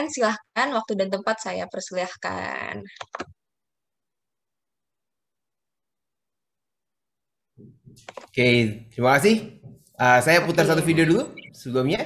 pertanyaan, silahkan waktu dan tempat saya persilahkan. Oke, terima kasih. Saya putar satu Oke. video dulu sebelumnya.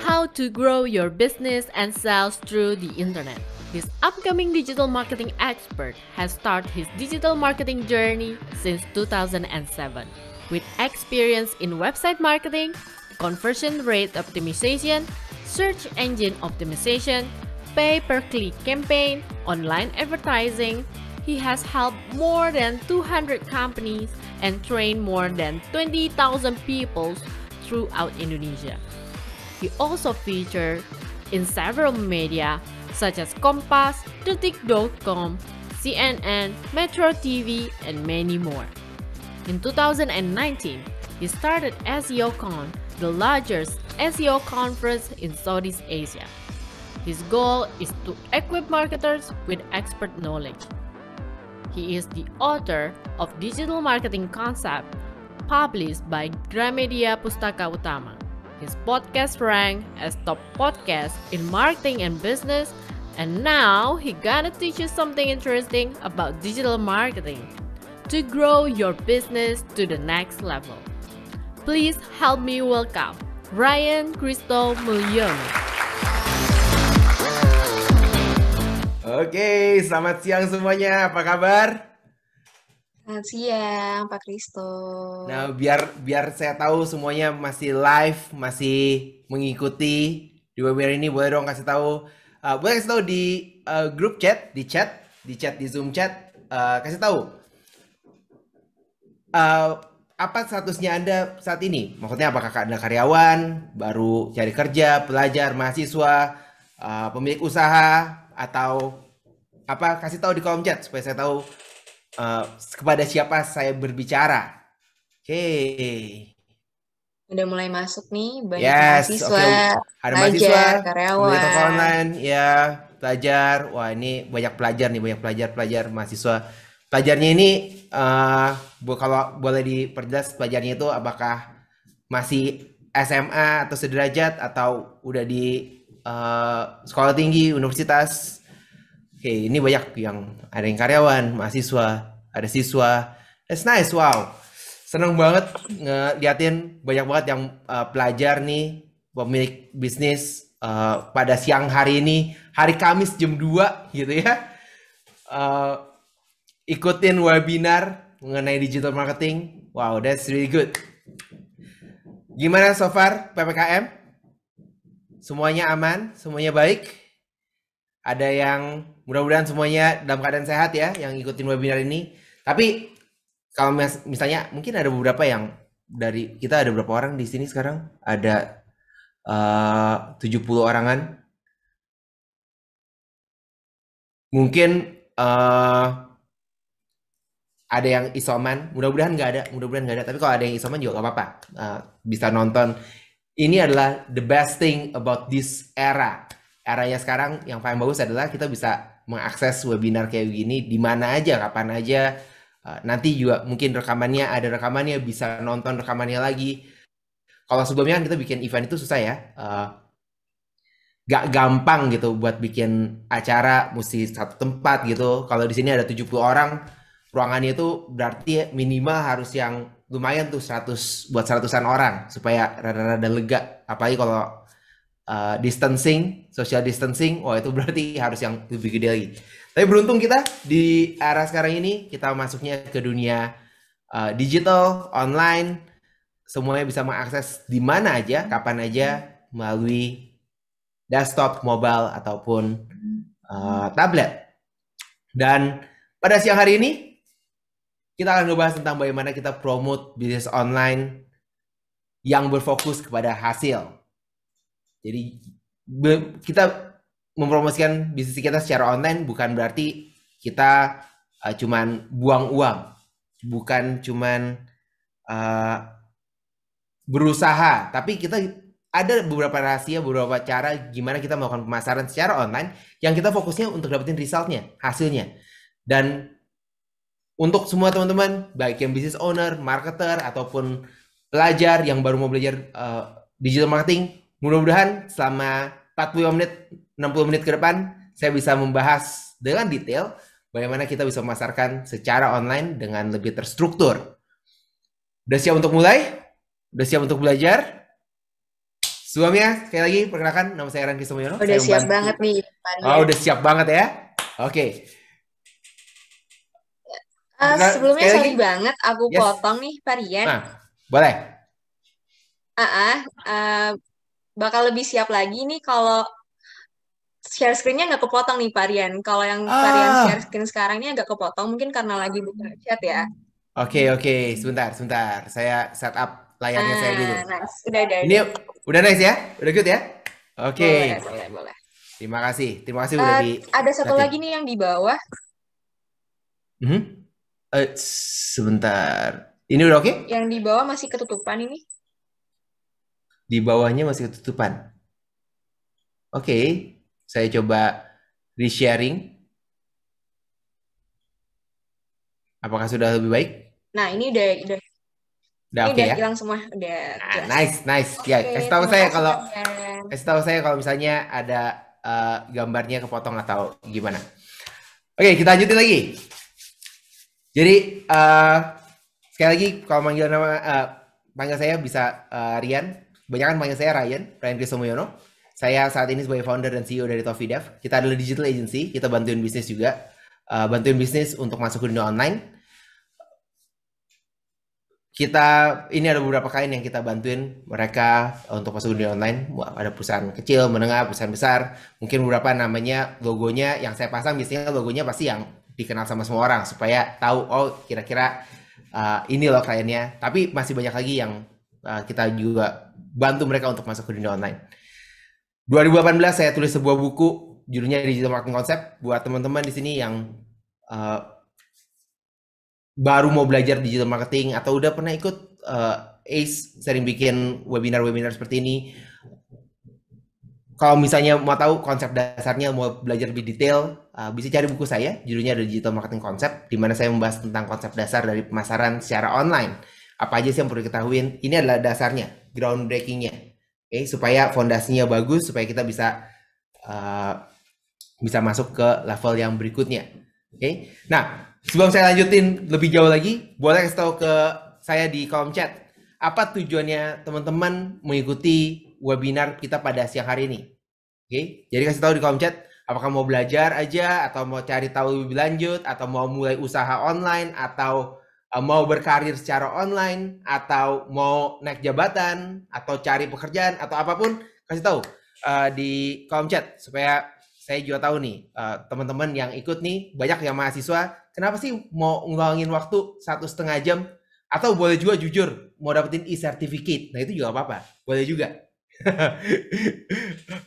How to grow your business and sales through the internet. This upcoming digital marketing expert has started his digital marketing journey since 2007 with experience in website marketing, conversion rate optimization, search engine optimization, pay-per-click campaign, online advertising. He has helped more than 200 companies and trained more than 20,000 people throughout Indonesia. He also featured in several media such as Kompas, Detik.com, CNN, Metro TV, and many more. In 2019, he started SEOCon, the largest SEO conference in Southeast Asia. His goal is to equip marketers with expert knowledge. He is the author of Digital Marketing Concept, published by Gramedia Pustaka Utama. His podcast ranked as top podcast in marketing and business, and now he gonna teach you something interesting about digital marketing to grow your business to the next level. Please help me welcome Ryan Christo Mulyono. Oke, selamat siang semuanya. Apa kabar? Selamat siang, Pak Kristo. Nah, biar saya tahu semuanya masih live, masih mengikuti di webinar ini, boleh dong kasih tahu. Boleh kasih tahu di grup chat, di di Zoom chat, kasih tahu apa statusnya Anda saat ini. Maksudnya apakah Anda karyawan, baru cari kerja, pelajar, mahasiswa, pemilik usaha, atau apa? Kasih tahu di kolom chat supaya saya tahu kepada siapa saya berbicara. Oke. Udah mulai masuk nih, banyak Yes, mahasiswa, oke. Ada pelajar, mahasiswa, pelajar toko karyawan. online, ya, pelajar. Wah, ini banyak pelajar nih, banyak pelajar mahasiswa. Pelajarnya ini, kalau boleh diperjelas pelajarnya itu apakah masih SMA atau sederajat atau udah di sekolah tinggi, universitas? Oke, ini banyak yang ada yang karyawan, mahasiswa, ada siswa. That's nice, wow. Seneng banget ngeliatin banyak banget yang pelajar nih, pemilik bisnis pada siang hari ini, hari Kamis jam 2 gitu ya. Ikutin webinar mengenai digital marketing. Wow, that's really good. Gimana so far PPKM? Semuanya aman? Semuanya baik? Ada yang mudah-mudahan semuanya dalam keadaan sehat ya yang ikutin webinar ini. Tapi kalau misalnya mungkin ada beberapa yang dari kita ada berapa orang di sini sekarang? Ada 70 orangan. Mungkin ada yang isoman. Mudah-mudahan nggak ada. Tapi kalau ada yang isoman juga nggak apa-apa. Bisa nonton. Ini adalah the best thing about this era. Eranya sekarang yang paling bagus adalah kita bisa mengakses webinar kayak gini di mana aja, kapan aja. Nanti juga mungkin ada rekamannya, bisa nonton rekamannya lagi. Kalau sebelumnya kan kita bikin event itu susah ya. Gak gampang gitu buat bikin acara, mesti satu tempat gitu. Kalau di sini ada 70 orang, ruangannya itu berarti minimal harus yang lumayan tuh 100 buat 100-an orang supaya rada-rada lega. Apalagi kalau social distancing, wah itu berarti harus yang lebih gede lagi. Tapi beruntung kita di era sekarang ini, kita masuknya ke dunia digital, online, semuanya bisa mengakses di mana aja, kapan aja, melalui desktop, mobile, ataupun tablet. Dan pada siang hari ini, kita akan ngebahas tentang bagaimana kita promote bisnis online yang berfokus kepada hasil. Jadi kita mempromosikan bisnis kita secara online bukan berarti kita cuman buang uang, bukan cuman berusaha, tapi kita ada beberapa rahasia, beberapa cara gimana kita melakukan pemasaran secara online yang kita fokusnya untuk dapetin resultnya, hasilnya. Dan untuk semua teman-teman, baik yang business owner, marketer, ataupun pelajar yang baru mau belajar digital marketing, mudah-mudahan selama 45 menit, 60 menit ke depan, saya bisa membahas dengan detail bagaimana kita bisa memasarkan secara online dengan lebih terstruktur. Udah siap untuk mulai? Udah siap untuk belajar? Sebelumnya, sekali lagi, perkenalkan, nama saya Randy Somoyono. Udah siap banget nih, Oh, udah siap banget ya? Oke. Sebelumnya sorry banget, aku potong nih, Parian. Nah, boleh. Bakal lebih siap lagi nih kalau share screen-nya nggak kepotong nih, Parian. Kalau yang Parian share screen sekarang ini agak kepotong, mungkin karena lagi buka chat ya. Oke, sebentar. Saya setup layarnya saya dulu. Nice. Udah. Ini udah nice ya? Udah good ya? Oke. Boleh. Terima kasih udah di. Ada satu lagi nih yang di bawah. Sebentar. Ini udah oke? Yang di bawah masih ketutupan ini. Di bawahnya masih ketutupan. Oke, saya coba re-sharing. Apakah sudah lebih baik? Nah, ini udah oke ya? hilang semua, udah nice. Ya, kasih tahu saya kalau misalnya ada gambarnya kepotong atau gimana. Oke, kita lanjutin lagi. Jadi sekali lagi kalau panggil saya bisa Rian. Banyak kan panggil saya Ryan Kristomoyono. Saya saat ini sebagai founder dan CEO dari Toffee Dev. Kita adalah digital agency. Kita bantuin bisnis juga. Bantuin bisnis untuk masuk ke dunia online. Ini ada beberapa klien yang kita bantuin mereka untuk masuk ke dunia online. Ada perusahaan kecil, menengah, perusahaan besar. Mungkin beberapa namanya logonya yang saya pasang biasanya logonya pasti yang dikenal sama semua orang supaya tahu kira-kira ini loh kliennya. Tapi masih banyak lagi yang kita juga bantu mereka untuk masuk ke dunia online. 2018 saya tulis sebuah buku judulnya Digital Marketing Concept buat teman-teman di sini yang baru mau belajar digital marketing atau udah pernah ikut ACE sering bikin webinar seperti ini. Kalau misalnya mau tahu konsep dasarnya, mau belajar lebih detail, bisa cari buku saya, judulnya Digital Marketing Concept, di mana saya membahas tentang konsep dasar dari pemasaran secara online. Apa aja sih yang perlu diketahui? Ini adalah dasarnya, groundbreaking-nya. Supaya fondasinya bagus, supaya kita bisa masuk ke level yang berikutnya. Nah, sebelum saya lanjutin lebih jauh lagi, boleh kasih tahu ke saya di kolom chat. Apa tujuannya teman-teman mengikuti webinar kita pada siang hari ini? Jadi kasih tahu di kolom chat, apakah mau belajar aja, atau mau cari tahu lebih lanjut, atau mau mulai usaha online, atau mau berkarir secara online, atau mau naik jabatan, atau cari pekerjaan, atau apapun, kasih tahu di kolom chat supaya saya juga tahu nih teman-teman yang ikut nih, banyak yang mahasiswa, kenapa sih mau ngulangin waktu 1,5 jam? Atau boleh juga jujur, mau dapetin e-certificate. Nah itu juga apa-apa, boleh juga.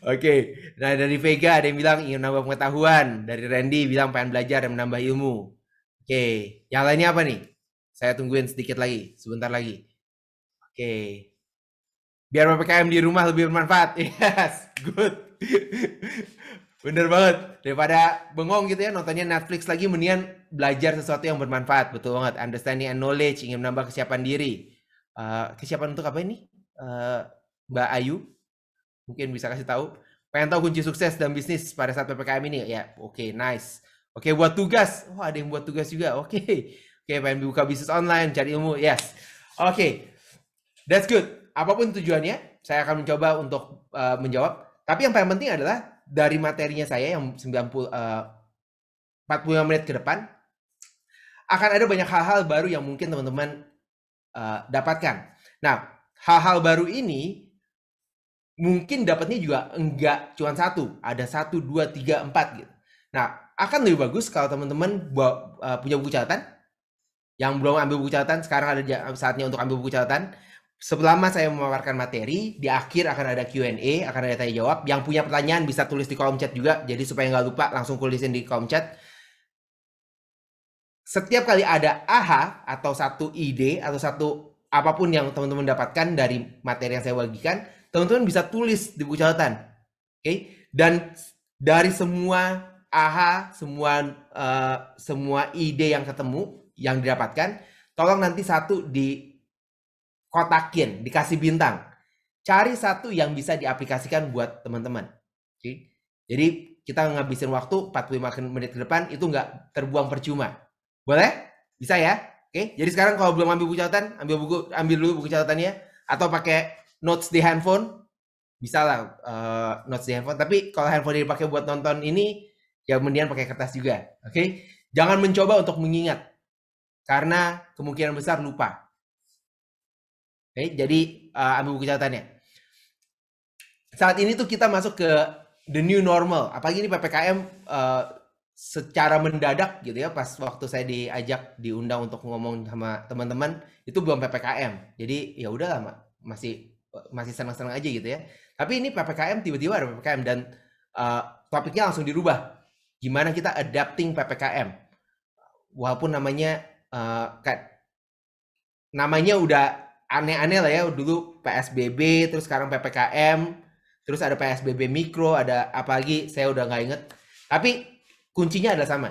Oke. Nah dari Vega ada yang bilang ingin menambah pengetahuan. Dari Randy bilang pengen belajar dan menambah ilmu. Oke. Yang lainnya apa nih? Saya tungguin sedikit lagi, sebentar lagi. Oke. Biar PPKM di rumah lebih bermanfaat. Yes, good. Bener banget, daripada bengong gitu ya nontonnya Netflix lagi, mendingan belajar sesuatu yang bermanfaat. Betul banget, understanding and knowledge, ingin menambah kesiapan diri. Kesiapan untuk apa ini? Mbak Ayu mungkin bisa kasih tahu. Pengen tahu kunci sukses dalam bisnis pada saat PPKM ini? Ya, oke, nice. Oke, buat tugas. Oh, ada yang buat tugas juga. Oke, pengen buka bisnis online, cari ilmu. Yes. Oke, that's good. Apapun tujuannya, saya akan mencoba untuk menjawab. Tapi yang paling penting adalah dari materinya saya yang 45 menit ke depan, akan ada banyak hal-hal baru yang mungkin teman-teman dapatkan. Nah, hal-hal baru ini mungkin dapatnya juga enggak cuma satu, ada 1, 2, 3, 4 gitu. Nah, akan lebih bagus kalau teman-teman punya buku catatan. Yang belum ambil buku catatan, sekarang ada saatnya untuk ambil buku catatan. Selama saya memaparkan materi, di akhir akan ada Q&A, akan ada tanya jawab. Yang punya pertanyaan bisa tulis di kolom chat juga, jadi supaya nggak lupa langsung tulisin di kolom chat. Setiap kali ada AHA atau satu ide atau satu apapun yang teman-teman dapatkan dari materi yang saya bagikan, teman-teman bisa tulis di buku catatan. Dan dari semua AHA, semua ide yang ketemu, yang didapatkan, tolong nanti satu dikotakin, dikasih bintang. Cari satu yang bisa diaplikasikan buat teman-teman. Oke? Jadi kita ngabisin waktu 45 menit ke depan itu nggak terbuang percuma. Boleh? Bisa ya? Oke. Jadi sekarang kalau belum ambil buku catatan, ambil dulu buku catatannya, atau pakai notes di handphone. Bisa lah notes di handphone. Tapi kalau handphone dipakai buat nonton ini, ya mendingan pakai kertas juga. Oke? Jangan mencoba untuk mengingat, karena kemungkinan besar lupa. Oke? Jadi ambil buku catatannya. Saat ini tuh kita masuk ke the new normal. Apalagi ini PPKM secara mendadak gitu ya. Pas waktu saya diundang untuk ngomong sama teman-teman, itu belum PPKM. Jadi ya udahlah, masih senang-senang aja gitu ya. Tapi ini PPKM, tiba-tiba ada PPKM dan topiknya langsung dirubah. Gimana kita adapting PPKM? Walaupun namanya udah aneh-aneh lah ya. Dulu PSBB, terus sekarang PPKM, terus ada PSBB mikro, ada apa lagi saya udah nggak inget. Tapi kuncinya adalah sama,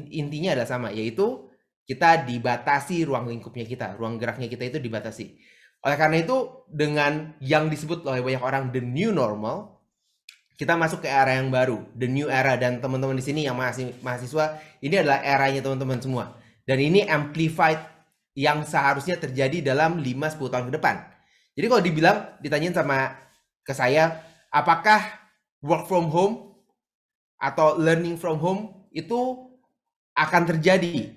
intinya adalah sama, yaitu kita dibatasi ruang lingkupnya kita, ruang geraknya kita itu dibatasi. Oleh karena itu, dengan yang disebut oleh banyak orang the new normal, kita masuk ke era yang baru, the new era. Dan teman-teman di sini yang masih mahasiswa, ini adalah eranya teman-teman semua. Dan ini amplified yang seharusnya terjadi dalam 5-10 tahun ke depan. Jadi kalau ditanyain ke saya, apakah work from home atau learning from home itu akan terjadi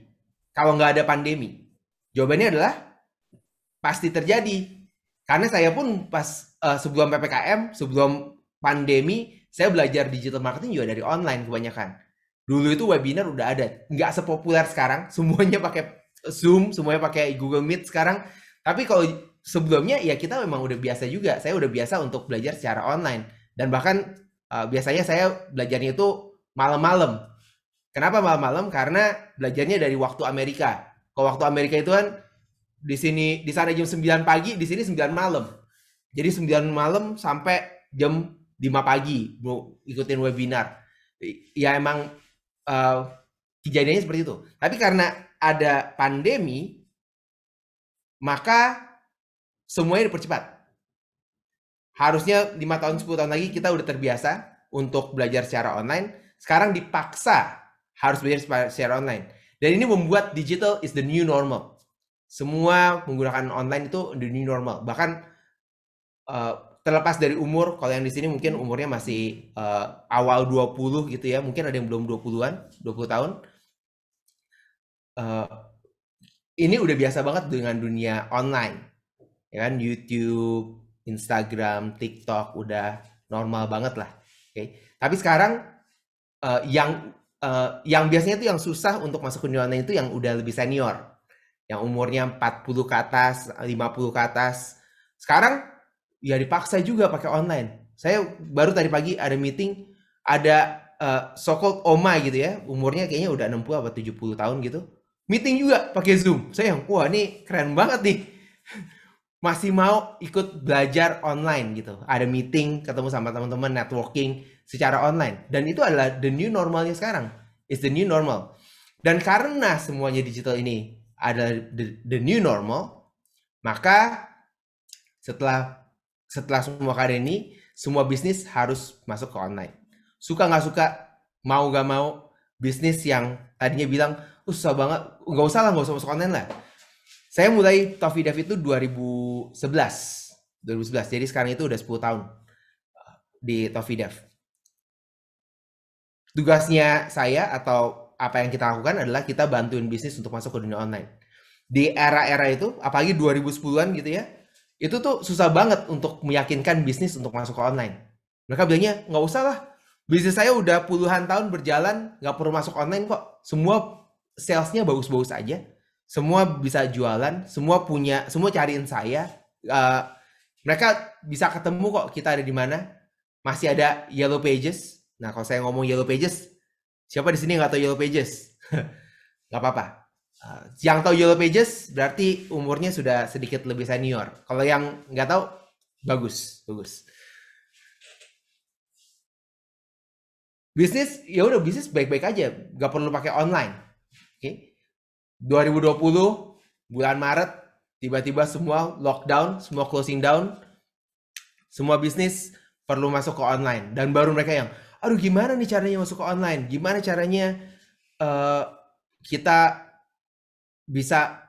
kalau nggak ada pandemi? Jawabannya adalah pasti terjadi. Karena saya pun pas sebelum PPKM, sebelum pandemi, saya belajar digital marketing juga dari online kebanyakan. Dulu itu webinar udah ada, nggak sepopuler sekarang, semuanya pakai Zoom, semuanya pakai Google Meet sekarang. Tapi kalau sebelumnya ya kita memang udah biasa juga, saya udah biasa untuk belajar secara online. Dan bahkan biasanya saya belajarnya itu malam-malam. Kenapa malam-malam? Karena belajarnya dari waktu Amerika. Kalau waktu Amerika itu kan di sana jam 9 pagi, di sini 9 malam. Jadi 9 malam sampai jam 5 pagi ikutin webinar. Ya emang kejadiannya seperti itu. Tapi karena ada pandemi, maka semuanya dipercepat. Harusnya 5 tahun, 10 tahun lagi kita udah terbiasa untuk belajar secara online. Sekarang dipaksa harus belajar secara online. Dan ini membuat digital is the new normal. Semua menggunakan online itu the new normal. Bahkan terlepas dari umur, kalau yang di sini mungkin umurnya masih awal 20 gitu ya. Mungkin ada yang belum 20-an, 20 tahun. Ini udah biasa banget dengan dunia online. Ya kan, YouTube, Instagram, TikTok udah normal banget lah. Okay? Tapi sekarang yang biasanya itu yang susah untuk masuk ke dunia online itu yang udah lebih senior. Yang umurnya 40 ke atas, 50 ke atas. Sekarang ya dipaksa juga pakai online. Saya baru tadi pagi ada meeting, ada so-called oma gitu ya, umurnya kayaknya udah 60 atau 70 tahun gitu. Meeting juga pakai Zoom. Saya yang, wah ini keren banget nih. Masih mau ikut belajar online gitu. Ada meeting, ketemu sama teman-teman, networking secara online. Dan itu adalah the new normalnya sekarang. It's the new normal. Dan karena semuanya digital ini adalah the new normal, maka setelah semua keadaan ini, semua bisnis harus masuk ke online. Suka nggak suka, mau nggak mau, bisnis yang tadinya bilang, susah banget, nggak usah masuk online lah. Saya mulai Toffee Dev itu 2011. Jadi sekarang itu udah 10 tahun di Toffee Dev. Tugasnya saya atau apa yang kita lakukan adalah kita bantuin bisnis untuk masuk ke dunia online. Di era-era itu, apalagi 2010-an gitu ya, itu tuh susah banget untuk meyakinkan bisnis untuk masuk ke online. Mereka bilangnya, nggak usah lah, bisnis saya udah puluhan tahun berjalan, nggak perlu masuk online kok. Semua salesnya bagus-bagus aja. Semua bisa jualan, semua cariin saya. Mereka bisa ketemu kok kita ada di mana. Masih ada Yellow Pages. Nah, kalau saya ngomong Yellow Pages, siapa di sini nggak tahu Yellow Pages? Nggak apa-apa. Yang tahu Yellow Pages berarti umurnya sudah sedikit lebih senior. Kalau yang nggak tahu, bagus. Bisnis, ya udah bisnis baik-baik aja, nggak perlu pakai online. Oke? 2020 bulan Maret tiba-tiba semua lockdown, semua closing down, semua bisnis perlu masuk ke online. Dan baru mereka yang, aduh gimana nih caranya masuk ke online? Gimana caranya kita bisa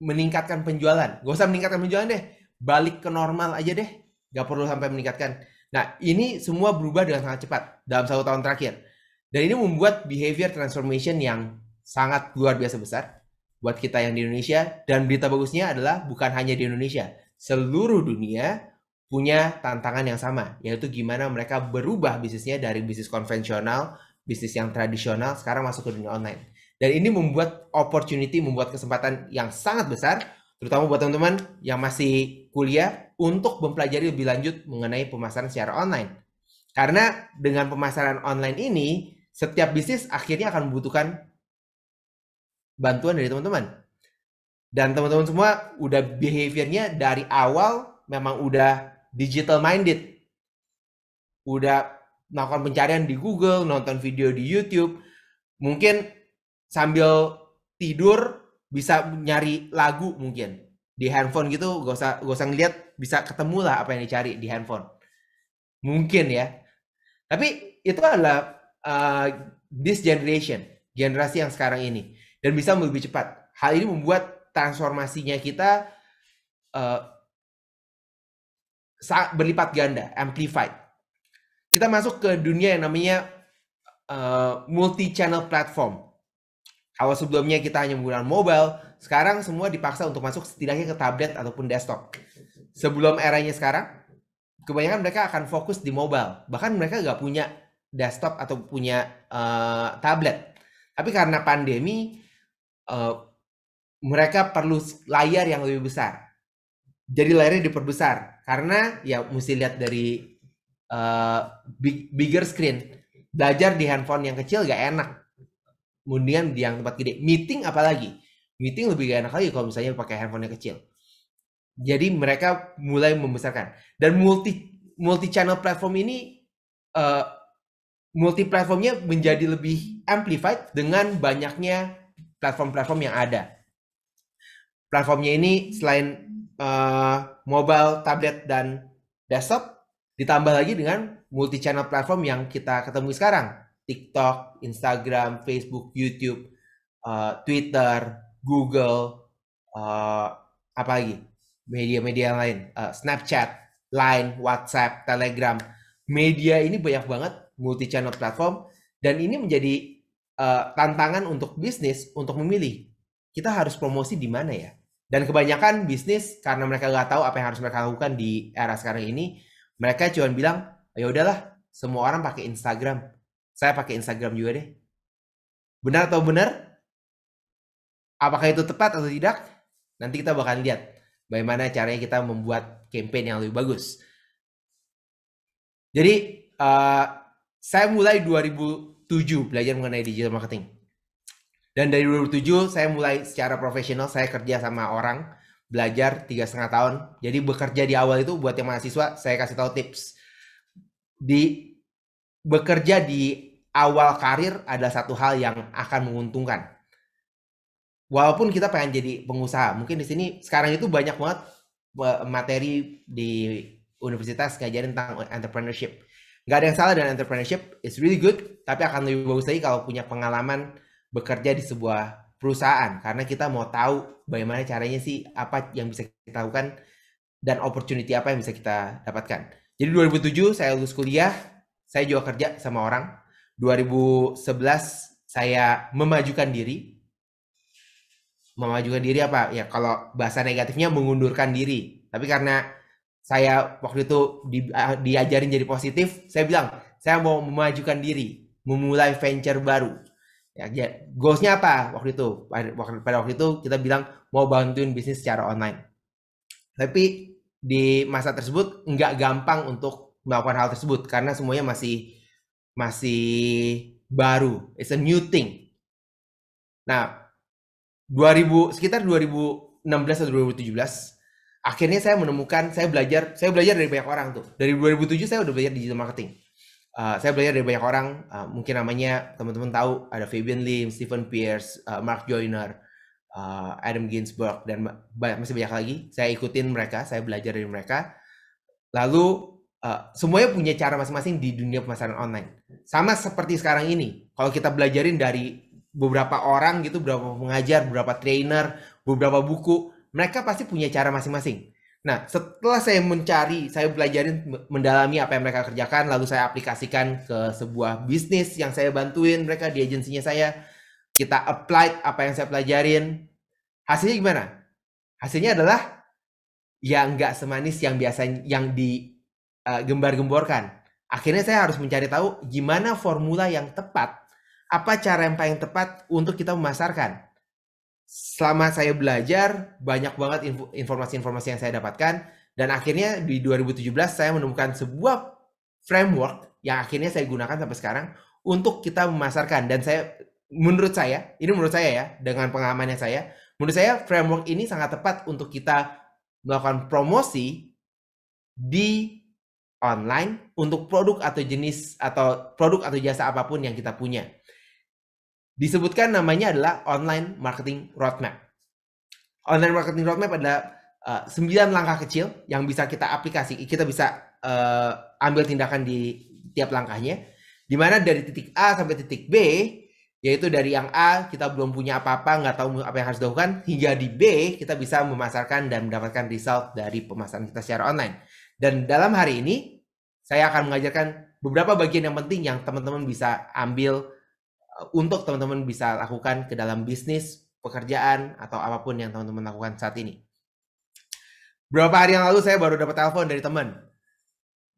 meningkatkan penjualan? Gak usah meningkatkan penjualan deh, balik ke normal aja deh. Gak perlu sampai meningkatkan. Nah, ini semua berubah dengan sangat cepat dalam 1 tahun terakhir. Dan ini membuat behavior transformation yang sangat luar biasa besar buat kita yang di Indonesia. Dan berita bagusnya adalah bukan hanya di Indonesia, seluruh dunia punya tantangan yang sama, yaitu gimana mereka berubah bisnisnya dari bisnis konvensional, bisnis yang tradisional, sekarang masuk ke dunia online. Dan ini membuat opportunity, membuat kesempatan yang sangat besar, terutama buat teman-teman yang masih kuliah, untuk mempelajari lebih lanjut mengenai pemasaran secara online. Karena dengan pemasaran online ini, setiap bisnis akhirnya akan membutuhkan bantuan dari teman-teman. Dan teman-teman semua udah behaviornya dari awal memang udah digital minded. Udah melakukan pencarian di Google, nonton video di YouTube. Mungkin sambil tidur bisa nyari lagu mungkin. Di handphone gitu, gak usah ngeliat, bisa ketemu lah apa yang dicari di handphone. Mungkin ya. Tapi itu adalah this generation, generasi yang sekarang ini. Dan bisa lebih cepat. Hal ini membuat transformasinya kita berlipat ganda, amplified. Kita masuk ke dunia yang namanya multi-channel platform. Kalau sebelumnya kita hanya menggunakan mobile, sekarang semua dipaksa untuk masuk setidaknya ke tablet ataupun desktop. Sebelum eranya sekarang, kebanyakan mereka akan fokus di mobile. Bahkan mereka nggak punya desktop atau punya tablet. Tapi karena pandemi, mereka perlu layar yang lebih besar. Jadi layarnya diperbesar. Karena ya mesti lihat dari bigger screen. Belajar di handphone yang kecil gak enak. Kemudian di yang tempat gede. Meeting apalagi. Meeting lebih gak enak lagi kalau misalnya pakai handphone yang kecil. Jadi mereka mulai membesarkan. Dan multi channel platform ini multi platformnya menjadi lebih amplified dengan banyaknya platform-platform yang ada. Platformnya ini selain mobile, tablet, dan desktop, ditambah lagi dengan multi channel platform yang kita ketemui sekarang. TikTok, Instagram, Facebook, YouTube, Twitter, Google, apa lagi? Media-media yang lain, Snapchat, Line, WhatsApp, Telegram. Media ini banyak banget, multi channel platform, dan ini menjadi tantangan untuk bisnis untuk memilih. Kita harus promosi di mana ya? Dan kebanyakan bisnis karena mereka nggak tahu apa yang harus mereka lakukan di era sekarang ini, mereka cuma bilang, ya udahlah, semua orang pakai Instagram. Saya pakai Instagram juga deh. Benar atau benar? Apakah itu tepat atau tidak? Nanti kita bakal lihat bagaimana caranya kita membuat campaign yang lebih bagus. Jadi, saya mulai 2007 belajar mengenai digital marketing. Dan dari 2007 saya mulai secara profesional, saya kerja sama orang, belajar 3,5 tahun. Jadi bekerja di awal itu buat yang mahasiswa, saya kasih tahu tips. Bekerja di awal karir adalah satu hal yang akan menguntungkan. Walaupun kita pengen jadi pengusaha, mungkin di sini sekarang itu banyak banget materi di universitas ngajarin tentang entrepreneurship. Nggak ada yang salah dengan entrepreneurship, it's really good, tapi akan lebih bagus lagi kalau punya pengalaman bekerja di sebuah perusahaan, karena kita mau tahu bagaimana caranya sih, apa yang bisa kita lakukan, dan opportunity apa yang bisa kita dapatkan. Jadi 2007 saya lulus kuliah, saya juga kerja sama orang. 2011 saya memajukan diri. Memajukan diri apa? Ya kalau bahasa negatifnya mengundurkan diri. Tapi karena saya waktu itu diajarin jadi positif, saya bilang, saya mau memajukan diri, memulai venture baru. Ya, goals-nya apa waktu itu? Pada waktu itu kita bilang mau bantuin bisnis secara online. Tapi di masa tersebut nggak gampang untuk melakukan hal tersebut karena semuanya masih baru. It's a new thing. Nah, sekitar 2016 atau 2017, akhirnya saya menemukan, saya belajar dari banyak orang tuh. Dari 2007 saya udah belajar digital marketing. Saya belajar dari banyak orang, mungkin namanya teman-teman tahu, ada Fabian Lim, Stephen Pierce, Mark Joyner, Adam Ginsberg, dan masih banyak lagi. Saya ikutin mereka, saya belajar dari mereka. Lalu semuanya punya cara masing-masing di dunia pemasaran online. Sama seperti sekarang ini, kalau kita belajarin dari beberapa orang gitu, beberapa pengajar, beberapa trainer, beberapa buku, mereka pasti punya cara masing-masing. Nah, setelah saya mencari, saya belajarin, mendalami apa yang mereka kerjakan, lalu saya aplikasikan ke sebuah bisnis yang saya bantuin mereka di agensinya saya. Kita apply apa yang saya pelajarin. Hasilnya gimana? Hasilnya adalah ya nggak semanis yang biasanya yang digembar-gemborkan. Akhirnya saya harus mencari tahu gimana formula yang tepat, apa cara yang paling tepat untuk kita memasarkan. Selama saya belajar, banyak banget informasi-informasi yang saya dapatkan, dan akhirnya di 2017 saya menemukan sebuah framework yang akhirnya saya gunakan sampai sekarang untuk kita memasarkan. Dan menurut saya ya, dengan pengalamannya saya, menurut saya framework ini sangat tepat untuk kita melakukan promosi di online untuk produk atau jenis atau produk atau jasa apapun yang kita punya. Disebutkan namanya adalah Online Marketing Roadmap. Online Marketing Roadmap adalah 9 langkah kecil yang bisa kita aplikasi, kita bisa ambil tindakan di tiap langkahnya, di mana dari titik A sampai titik B, yaitu dari yang A kita belum punya apa-apa, nggak tahu apa yang harus dilakukan, hingga di B kita bisa memasarkan dan mendapatkan result dari pemasaran kita secara online. Dan dalam hari ini saya akan mengajarkan beberapa bagian yang penting yang teman-teman bisa ambil untuk teman-teman bisa lakukan ke dalam bisnis, pekerjaan, atau apapun yang teman-teman lakukan saat ini. Beberapa hari yang lalu saya baru dapat telepon dari teman.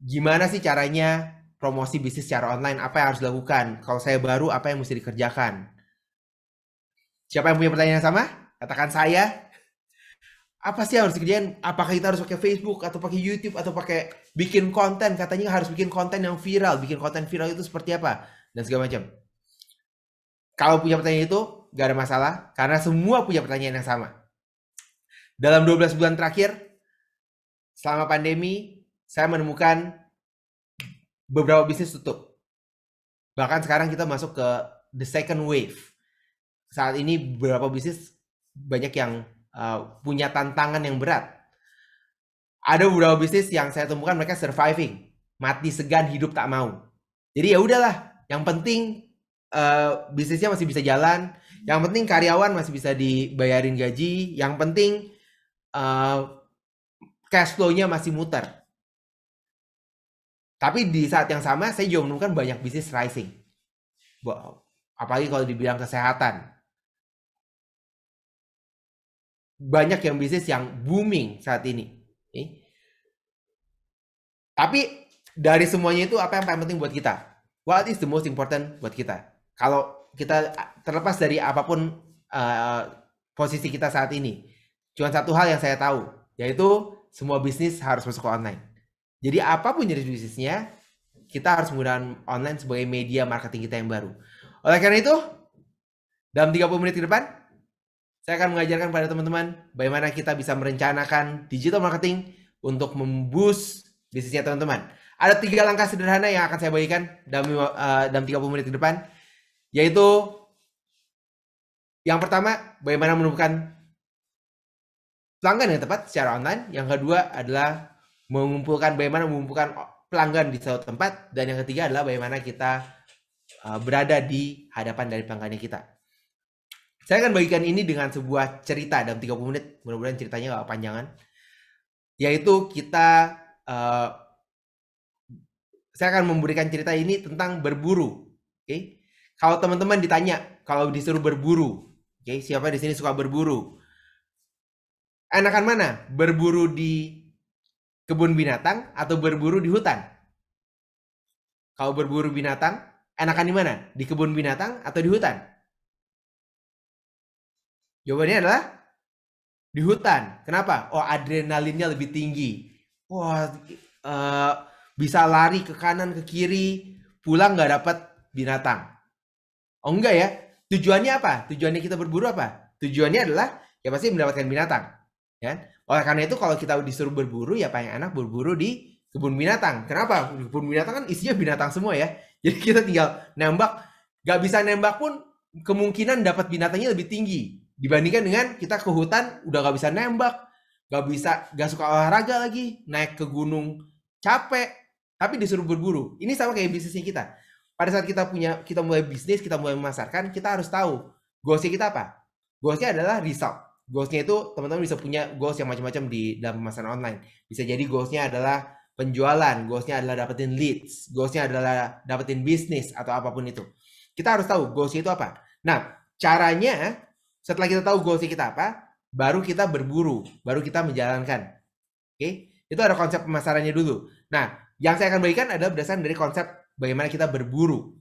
Gimana sih caranya promosi bisnis secara online? Apa yang harus dilakukan? Kalau saya baru, apa yang mesti dikerjakan? Siapa yang punya pertanyaan yang sama? Katakan saya. Apa sih yang harus dikerjain? Apakah kita harus pakai Facebook, atau pakai YouTube, atau pakai bikin konten? Katanya harus bikin konten yang viral. Bikin konten viral itu seperti apa? Dan segala macam. Kalau punya pertanyaan itu, gak ada masalah, karena semua punya pertanyaan yang sama. Dalam 12 bulan terakhir, selama pandemi, saya menemukan beberapa bisnis tutup. Bahkan sekarang kita masuk ke the second wave. Saat ini beberapa bisnis banyak yang punya tantangan yang berat. Ada beberapa bisnis yang saya temukan mereka surviving, mati segan, hidup tak mau. Jadi ya udahlah, yang penting bisnisnya masih bisa jalan, yang penting karyawan masih bisa dibayarin gaji, yang penting cash flow-nya masih muter. Tapi di saat yang sama saya juga menemukan banyak bisnis rising, apalagi kalau dibilang kesehatan. Banyak yang bisnis yang booming saat ini. Tapi dari semuanya itu apa yang paling penting buat kita? What is the most important buat kita? Kalau kita terlepas dari apapun posisi kita saat ini, cuma satu hal yang saya tahu, yaitu semua bisnis harus masuk ke online. Jadi apapun jenis bisnisnya, kita harus menggunakan online sebagai media marketing kita yang baru. Oleh karena itu, dalam 30 menit ke depan, saya akan mengajarkan pada teman-teman bagaimana kita bisa merencanakan digital marketing untuk memboost bisnisnya teman-teman. Ada 3 langkah sederhana yang akan saya bagikan dalam 30 menit ke depan. Yaitu yang pertama, bagaimana menemukan pelanggan yang tepat secara online. Yang kedua adalah bagaimana mengumpulkan pelanggan di suatu tempat. Dan yang ketiga adalah bagaimana kita berada di hadapan dari pelanggannya kita. Saya akan bagikan ini dengan sebuah cerita dalam 30 menit. Mudah-mudahan ceritanya gak kepanjangan. Yaitu saya akan memberikan cerita ini tentang berburu. Oke? Kalau teman-teman ditanya, kalau disuruh berburu, siapa di sini suka berburu? Enakan mana? Berburu di kebun binatang atau berburu di hutan? Kalau berburu binatang, enakan di mana? Di kebun binatang atau di hutan? Jawabannya adalah di hutan. Kenapa? Oh, adrenalinnya lebih tinggi. Wah, bisa lari ke kanan ke kiri, pulang nggak dapat binatang. Oh enggak ya, tujuannya apa? Tujuannya kita berburu apa? Tujuannya adalah ya pasti mendapatkan binatang, ya. Oleh karena itu kalau kita disuruh berburu ya paling enak berburu di kebun binatang. Kenapa? Di kebun binatang kan isinya binatang semua ya. Jadi kita tinggal nembak, nggak bisa nembak pun kemungkinan dapat binatangnya lebih tinggi. Dibandingkan dengan kita ke hutan udah gak bisa nembak, gak suka olahraga lagi, naik ke gunung capek, tapi disuruh berburu. Ini sama kayak bisnisnya kita. Pada saat kita mulai bisnis, kita mulai memasarkan, kita harus tahu goalsnya kita apa. Goalsnya adalah result. Goalsnya itu teman-teman bisa punya goals yang macam-macam di dalam pemasaran online. Bisa jadi goalsnya adalah penjualan, goalsnya adalah dapetin leads, goalsnya adalah dapetin bisnis atau apapun itu. Kita harus tahu goalsnya itu apa. Nah, caranya setelah kita tahu goalsnya kita apa, baru kita berburu, baru kita menjalankan. Oke, itu ada konsep pemasarannya dulu. Nah, yang saya akan bagikan adalah berdasarkan dari konsep bagaimana kita berburu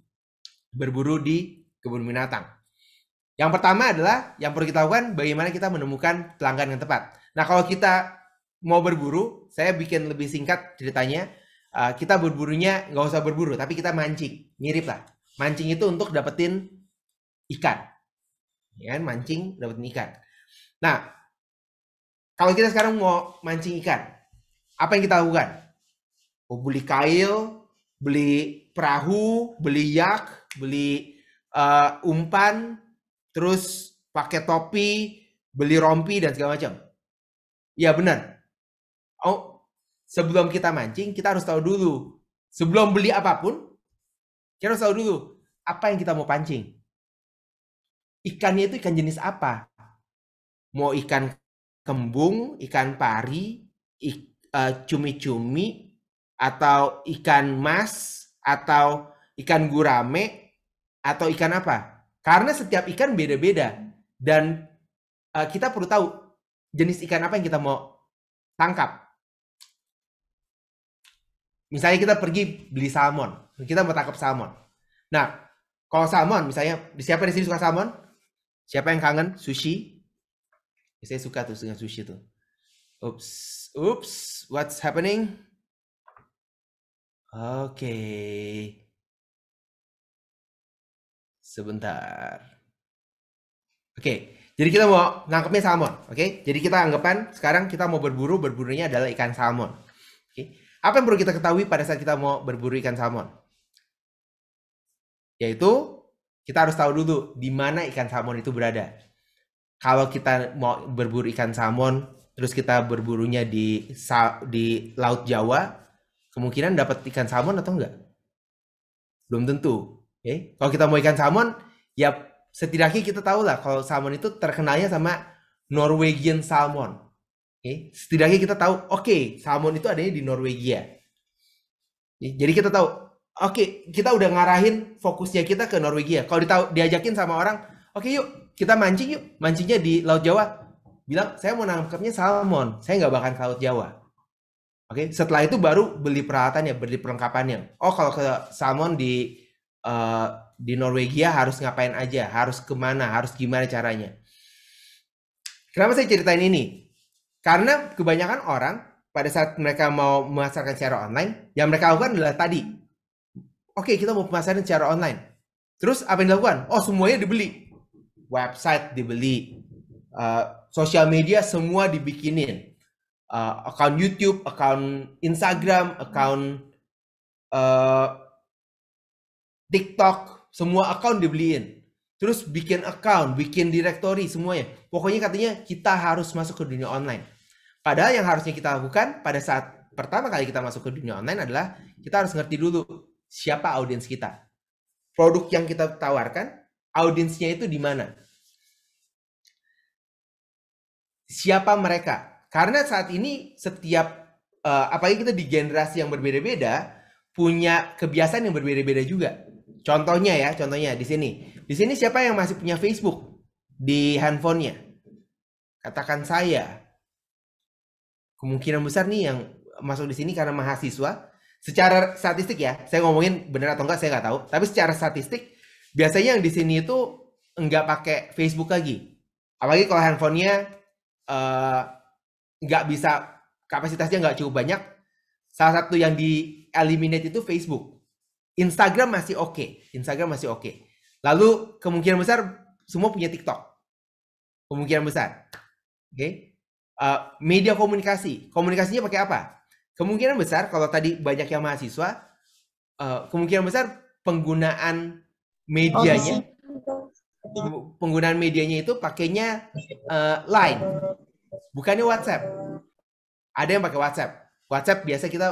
di kebun binatang. Yang pertama adalah yang perlu kita lakukan bagaimana kita menemukan pelanggan yang tepat. Nah, kalau kita mau berburu, saya bikin lebih singkat ceritanya. Kita berburunya nggak usah berburu, tapi kita mancing. Mirip lah. Mancing itu untuk dapetin ikan. Ya, mancing dapetin ikan. Nah, kalau kita sekarang mau mancing ikan, apa yang kita lakukan? Beli kail, beli perahu, beli yak, beli umpan, terus pakai topi, beli rompi dan segala macam. Ya benar. Oh, sebelum kita mancing, kita harus tahu dulu. Sebelum beli apapun, kita harus tahu dulu apa yang kita mau pancing. Ikannya itu ikan jenis apa? Mau ikan kembung, ikan pari, cumi-cumi, atau ikan mas, atau ikan gurame, atau ikan apa? Karena setiap ikan beda-beda. Dan kita perlu tahu jenis ikan apa yang kita mau tangkap. Misalnya kita pergi beli salmon. Kita mau tangkap salmon. Nah, kalau salmon, misalnya, siapa di sini suka salmon? Siapa yang kangen sushi? Saya suka tuh dengan sushi tuh. Oops, what's happening? Oke. Sebentar. Oke, jadi kita mau nangkepnya salmon. Oke, jadi kita anggapan sekarang kita mau berburunya adalah ikan salmon. Oke, apa yang perlu kita ketahui pada saat kita mau berburu ikan salmon? Yaitu kita harus tahu dulu di mana ikan salmon itu berada. Kalau kita mau berburu ikan salmon, terus kita berburunya di Laut Jawa, kemungkinan dapat ikan salmon atau enggak? Belum tentu. Okay? Kalau kita mau ikan salmon, ya setidaknya kita tahu lah kalau salmon itu terkenalnya sama Norwegian salmon. Okay? Setidaknya kita tahu, oke, salmon itu adanya di Norwegia. Okay? Jadi kita tahu, oke, kita udah ngarahin fokusnya kita ke Norwegia. Kalau diajakin sama orang, oke yuk, kita mancing yuk. Mancingnya di Laut Jawa. Bilang, saya mau nangkepnya salmon. Saya nggak bakal ke Laut Jawa. Oke, setelah itu baru beli peralatannya, beli perlengkapannya. Oh, kalau ke salmon di Norwegia harus ngapain aja, harus kemana, harus gimana caranya. Kenapa saya ceritain ini? Karena kebanyakan orang pada saat mereka mau memasarkan secara online, yang mereka lakukan adalah tadi. Oke, kita mau pemasaran secara online. Terus apa yang dilakukan? Oh, semuanya dibeli. Website dibeli. Sosial media semua dibikinin. Account YouTube, account Instagram, account TikTok, semua account dibeliin. Terus bikin account, bikin directory, semuanya. Pokoknya katanya kita harus masuk ke dunia online. Padahal yang harusnya kita lakukan pada saat pertama kali kita masuk ke dunia online adalah kita harus ngerti dulu siapa audiens kita. Produk yang kita tawarkan, audiensnya itu di mana? Siapa mereka? Karena saat ini setiap, apalagi kita di generasi yang berbeda-beda, punya kebiasaan yang berbeda-beda juga. Contohnya di sini. Di sini siapa yang masih punya Facebook di handphonenya? Katakan saya. Kemungkinan besar nih yang masuk di sini karena mahasiswa. Secara statistik ya, saya ngomongin benar atau enggak saya nggak tahu. Tapi secara statistik, biasanya yang di sini itu nggak pakai Facebook lagi. Apalagi kalau handphonenya nggak bisa, kapasitasnya nggak cukup banyak. Salah satu yang di eliminate itu Facebook. Instagram masih oke. Lalu kemungkinan besar semua punya TikTok. Kemungkinan besar. Oke. Media komunikasinya pakai apa? Kemungkinan besar kalau tadi banyak yang mahasiswa, kemungkinan besar penggunaan medianya penggunaan medianya itu pakainya Line, bukannya WhatsApp. Ada yang pakai WhatsApp. WhatsApp biasa kita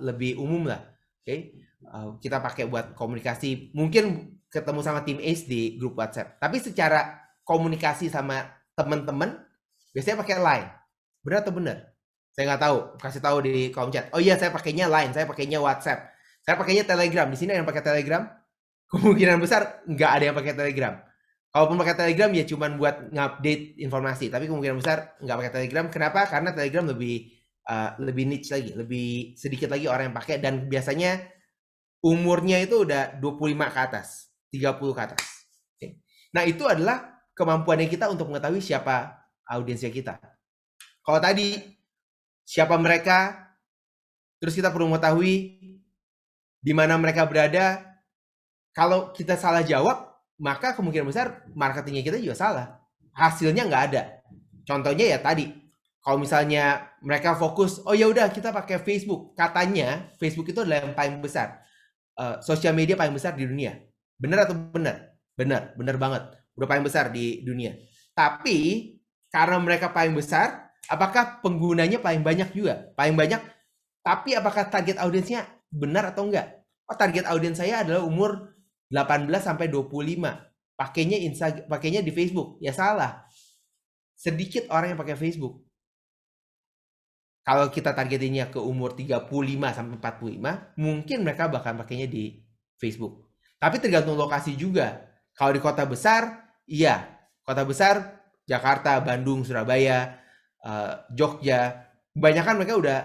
lebih umum lah. Oke. Kita pakai buat komunikasi. Mungkin ketemu sama tim ACE di grup WhatsApp. Tapi secara komunikasi sama teman-teman biasanya pakai Line. Benar atau benar? Saya nggak tahu. Kasih tahu di kolom chat. Oh iya, saya pakainya Line, saya pakainya WhatsApp. Saya pakainya Telegram. Di sini ada yang pakai Telegram? Kemungkinan besar nggak ada yang pakai Telegram. Kalaupun pakai Telegram ya cuman buat ngupdate informasi, tapi kemungkinan besar nggak pakai Telegram. Kenapa? Karena Telegram lebih niche lagi, lebih sedikit lagi orang yang pakai, dan biasanya umurnya itu udah 25 ke atas, 30 ke atas. Oke. Nah, itu adalah kemampuannya kita untuk mengetahui siapa audiensnya kita. Kalau tadi siapa mereka, terus kita perlu mengetahui di mana mereka berada. Kalau kita salah jawab, maka kemungkinan besar marketingnya kita juga salah. Hasilnya nggak ada. Contohnya ya tadi, kalau misalnya mereka fokus, oh ya udah kita pakai Facebook. Katanya Facebook itu adalah yang paling besar, sosial media paling besar di dunia. Benar atau benar? Benar, benar banget. Udah paling besar di dunia. Tapi karena mereka paling besar, apakah penggunanya paling banyak juga? Paling banyak. Tapi apakah target audiensnya benar atau enggak? Oh, target audiens saya adalah umur 18 sampai 25. Pakainya di Facebook. Ya salah. Sedikit orang yang pakai Facebook. Kalau kita targetinnya ke umur 35 sampai 45, mungkin mereka bakal pakainya di Facebook. Tapi tergantung lokasi juga. Kalau di kota besar, iya. Kota besar, Jakarta, Bandung, Surabaya, Jogja, kebanyakan mereka udah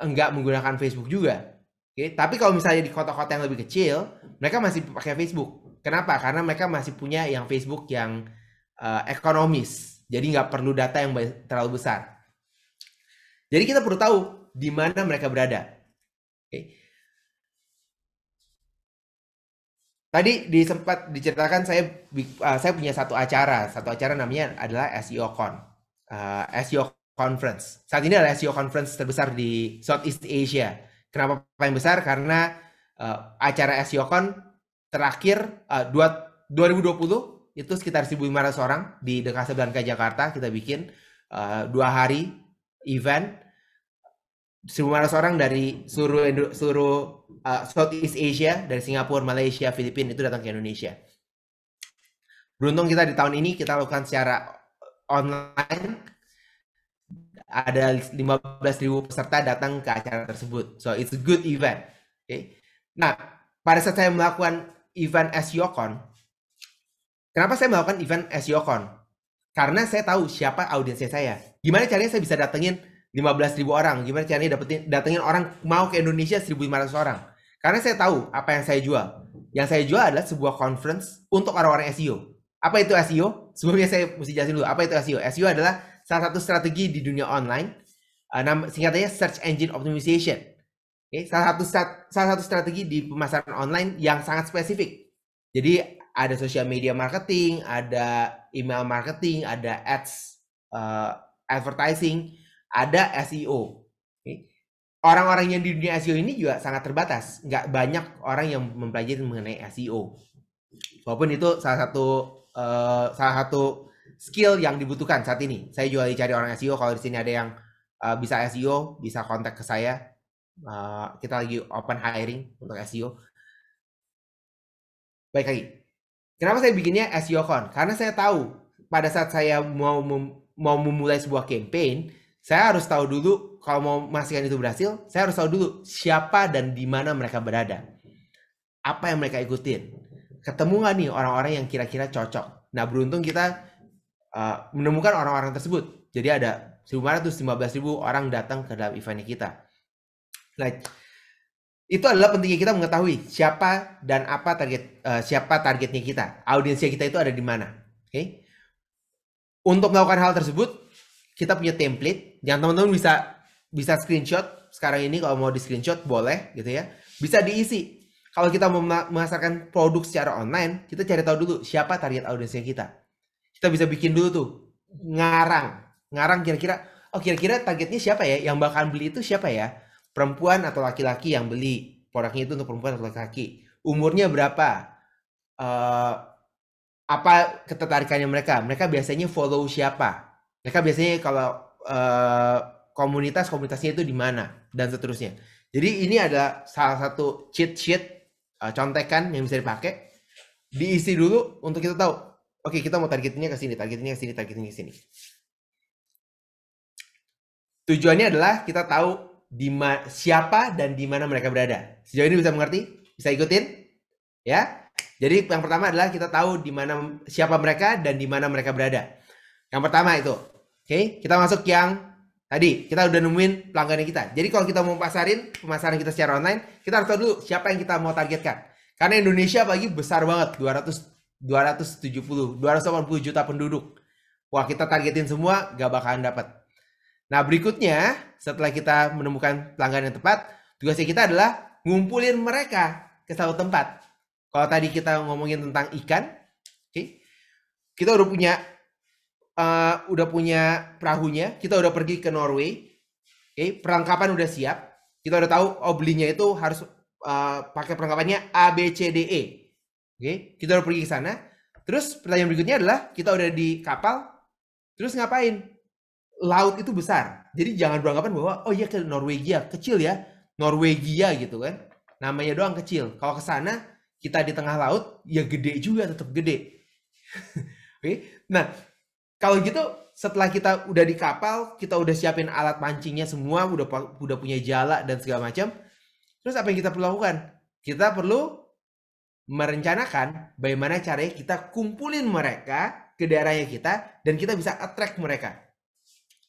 enggak menggunakan Facebook juga. Oke, tapi kalau misalnya di kota-kota yang lebih kecil, mereka masih pakai Facebook. Kenapa? Karena mereka masih punya yang Facebook yang ekonomis. Jadi nggak perlu data yang terlalu besar. Jadi kita perlu tahu di mana mereka berada. Oke. Tadi sempat diceritakan saya punya satu acara namanya adalah SEO Con, SEO Conference. Saat ini adalah SEO Conference terbesar di Southeast Asia. Kenapa paling besar? Karena acara SEOCon terakhir 2020 itu sekitar 1.500 orang di The Casablanca Jakarta. Kita bikin 2 hari event, 1.500 orang dari seluruh Southeast Asia, dari Singapura, Malaysia, Filipina itu datang ke Indonesia. Beruntung kita di tahun ini kita lakukan secara online. Ada 15.000 peserta datang ke acara tersebut. So, it's a good event. Okay. Nah, pada saat saya melakukan event SEOCon, kenapa saya melakukan event SEOCon? Karena saya tahu siapa audiensnya saya. Gimana caranya saya bisa datengin 15.000 orang? Gimana caranya datengin orang mau ke Indonesia 1.500 orang? Karena saya tahu apa yang saya jual. Yang saya jual adalah sebuah conference untuk orang-orang SEO. Apa itu SEO? Sebelumnya saya mesti jelasin dulu. Apa itu SEO? SEO adalah salah satu strategi di dunia online, singkatannya Search Engine Optimization. Okay? Salah satu strategi di pemasaran online yang sangat spesifik. Jadi ada social media marketing, ada email marketing, ada ads, advertising, ada SEO. Okay? Orang-orang yang di dunia SEO ini juga sangat terbatas. Nggak banyak orang yang mempelajari mengenai SEO. Walaupun itu salah satu skill yang dibutuhkan saat ini. Saya juga cari orang SEO. Kalau di sini ada yang bisa SEO, bisa kontak ke saya. Kita lagi open hiring untuk SEO. Baik lagi. Kenapa saya bikinnya SEOCon? Karena saya tahu pada saat saya mau memulai sebuah campaign, saya harus tahu dulu kalau mau memastikan itu berhasil, saya harus tahu dulu siapa dan di mana mereka berada. Apa yang mereka ikutin. Ketemu nggak nih orang-orang yang kira-kira cocok. Nah, beruntung kita menemukan orang-orang tersebut. Jadi ada 1.515.000 orang datang ke dalam eventnya kita. Nah, itu adalah pentingnya kita mengetahui siapa dan apa siapa targetnya kita. Audiensnya kita itu ada di mana. Oke? Untuk melakukan hal tersebut, kita punya template yang teman-teman bisa screenshot. Sekarang ini kalau mau di screenshot boleh gitu ya. Bisa diisi. Kalau kita mau memasarkan produk secara online, kita cari tahu dulu siapa target audiensnya kita. Kita bisa bikin dulu tuh ngarang kira-kira targetnya siapa ya, yang bakalan beli itu siapa ya, perempuan atau laki-laki yang beli produknya itu, untuk perempuan atau laki-laki, umurnya berapa, apa ketertarikannya mereka. Mereka biasanya follow siapa. Mereka biasanya kalau komunitasnya itu di mana dan seterusnya. Jadi ini ada salah satu cheat sheet, contekan yang bisa dipakai. Diisi dulu untuk kita tahu. Oke, kita mau targetnya ke sini, targetnya ke sini, targetnya ke sini. Tujuannya adalah kita tahu siapa dan di mana mereka berada. Sejauh ini bisa mengerti? Bisa ikutin? Ya. Jadi yang pertama adalah kita tahu di mana siapa mereka dan di mana mereka berada. Yang pertama itu. Oke, kita masuk yang tadi. Kita udah nemuin pelanggan kita. Jadi kalau kita mau pemasaran kita secara online, kita harus tahu dulu siapa yang kita mau targetkan. Karena Indonesia apalagi besar banget, 280 juta penduduk. Wah, kita targetin semua gak bakalan dapat. Nah, berikutnya setelah kita menemukan pelanggan yang tepat, tugasnya kita adalah ngumpulin mereka ke satu tempat. Kalau tadi kita ngomongin tentang ikan, kita udah punya perahunya, kita udah pergi ke Norway, perlengkapan udah siap, kita udah tahu belinya itu harus pakai perlengkapannya A, B, C, D, E. Kita udah pergi ke sana. Terus pertanyaan berikutnya adalah kita udah di kapal, terus ngapain? Laut itu besar, jadi jangan beranggapan bahwa ke Norwegia kecil ya, Norwegia gitu kan, namanya doang kecil. Kalau ke sana kita di tengah laut ya gede juga, tetap gede. Nah kalau gitu setelah kita udah di kapal, kita udah siapin alat pancingnya semua, udah punya jala dan segala macam. Terus apa yang kita perlu lakukan? Kita perlu merencanakan bagaimana caranya kita kumpulin mereka ke daerahnya kita dan kita bisa attract mereka.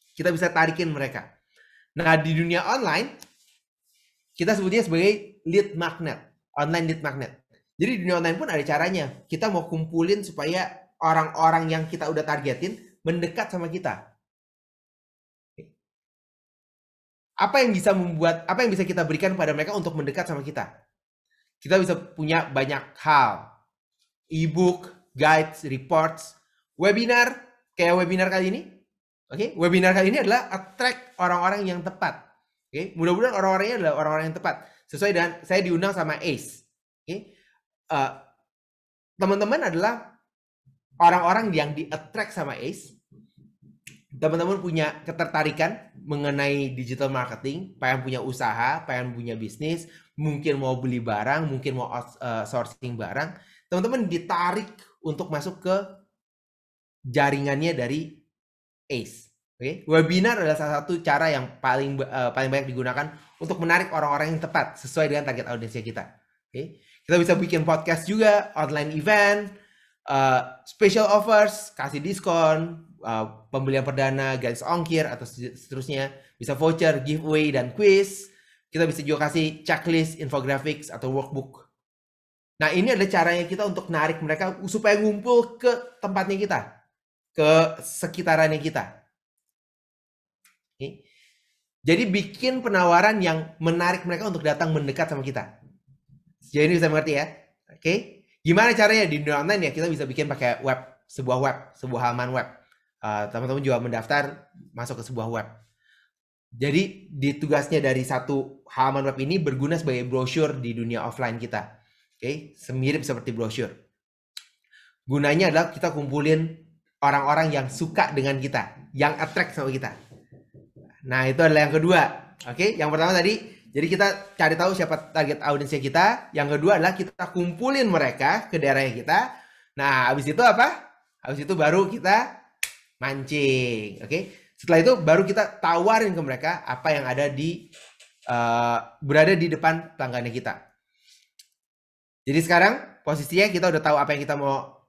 Kita bisa tarikin mereka. Nah, di dunia online, kita sebutnya sebagai lead magnet. Online lead magnet. Jadi di dunia online pun ada caranya. Kita mau kumpulin supaya orang-orang yang kita udah targetin mendekat sama kita. Apa yang bisa kita berikan pada mereka untuk mendekat sama kita? Kita bisa punya banyak hal. E-book, guides, reports, webinar. Kayak webinar kali ini. Webinar kali ini adalah attract orang-orang yang tepat. Mudah-mudahan orang-orangnya adalah orang-orang yang tepat. Sesuai dengan saya diundang sama ACE. Teman-teman adalah orang-orang yang di-attract sama ACE. Teman-teman punya ketertarikan mengenai digital marketing, pengen punya usaha, pengen punya bisnis, mungkin mau beli barang, mungkin mau sourcing barang. Teman-teman ditarik untuk masuk ke jaringannya dari ACE. Webinar adalah salah satu cara yang paling banyak digunakan untuk menarik orang-orang yang tepat sesuai dengan target audiensnya kita. Kita bisa bikin podcast juga, online event, special offers, kasih diskon, pembelian perdana, gratis ongkir atau seterusnya, bisa voucher, giveaway dan quiz. Kita bisa juga kasih checklist, infographics atau workbook. Nah, ini adalah caranya kita untuk narik mereka supaya ngumpul ke tempatnya kita, ke sekitarannya kita. Jadi bikin penawaran yang menarik mereka untuk datang mendekat sama kita. Jadi ini bisa mengerti ya. Gimana caranya di dunia online ya? Kita bisa bikin pakai sebuah halaman web. Teman-teman juga mendaftar masuk ke sebuah web. Jadi tugasnya dari satu halaman web ini berguna sebagai brosur di dunia offline kita. Semirip seperti brosur. Gunanya adalah kita kumpulin orang-orang yang suka dengan kita, yang attract sama kita. Nah, itu adalah yang kedua. Yang pertama tadi, jadi kita cari tahu siapa target audiensnya kita. Yang kedua adalah kita kumpulin mereka ke daerahnya kita. Nah, habis itu apa? Habis itu baru kita mancing. Setelah itu baru kita tawarin ke mereka apa yang ada berada di depan pelanggannya kita. Jadi sekarang posisinya kita udah tahu apa yang kita mau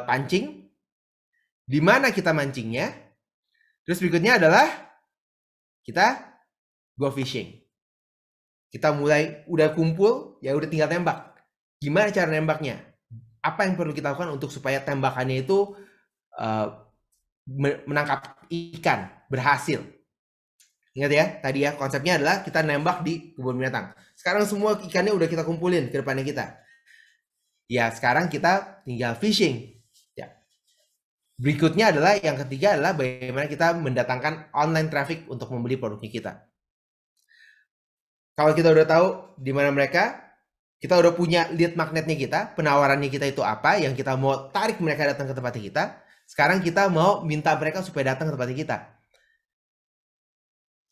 pancing, di mana kita mancingnya. Terus berikutnya adalah kita go fishing. Kita udah kumpul, ya udah tinggal tembak. Gimana cara nembaknya? Apa yang perlu kita lakukan untuk supaya tembakannya itu menangkap ikan, berhasil. Ingat ya, tadi ya konsepnya adalah kita nembak di kebun binatang. Sekarang semua ikannya udah kita kumpulin ke depannya kita. Ya, sekarang kita tinggal fishing. Berikutnya adalah yang ketiga adalah bagaimana kita mendatangkan online traffic untuk membeli produknya kita. Kalau kita udah tahu di mana mereka, Kita udah punya lead magnetnya kita, penawarannya kita itu apa, yang kita mau tarik mereka datang ke tempat kita. Sekarang kita mau minta mereka supaya datang ke tempat kita.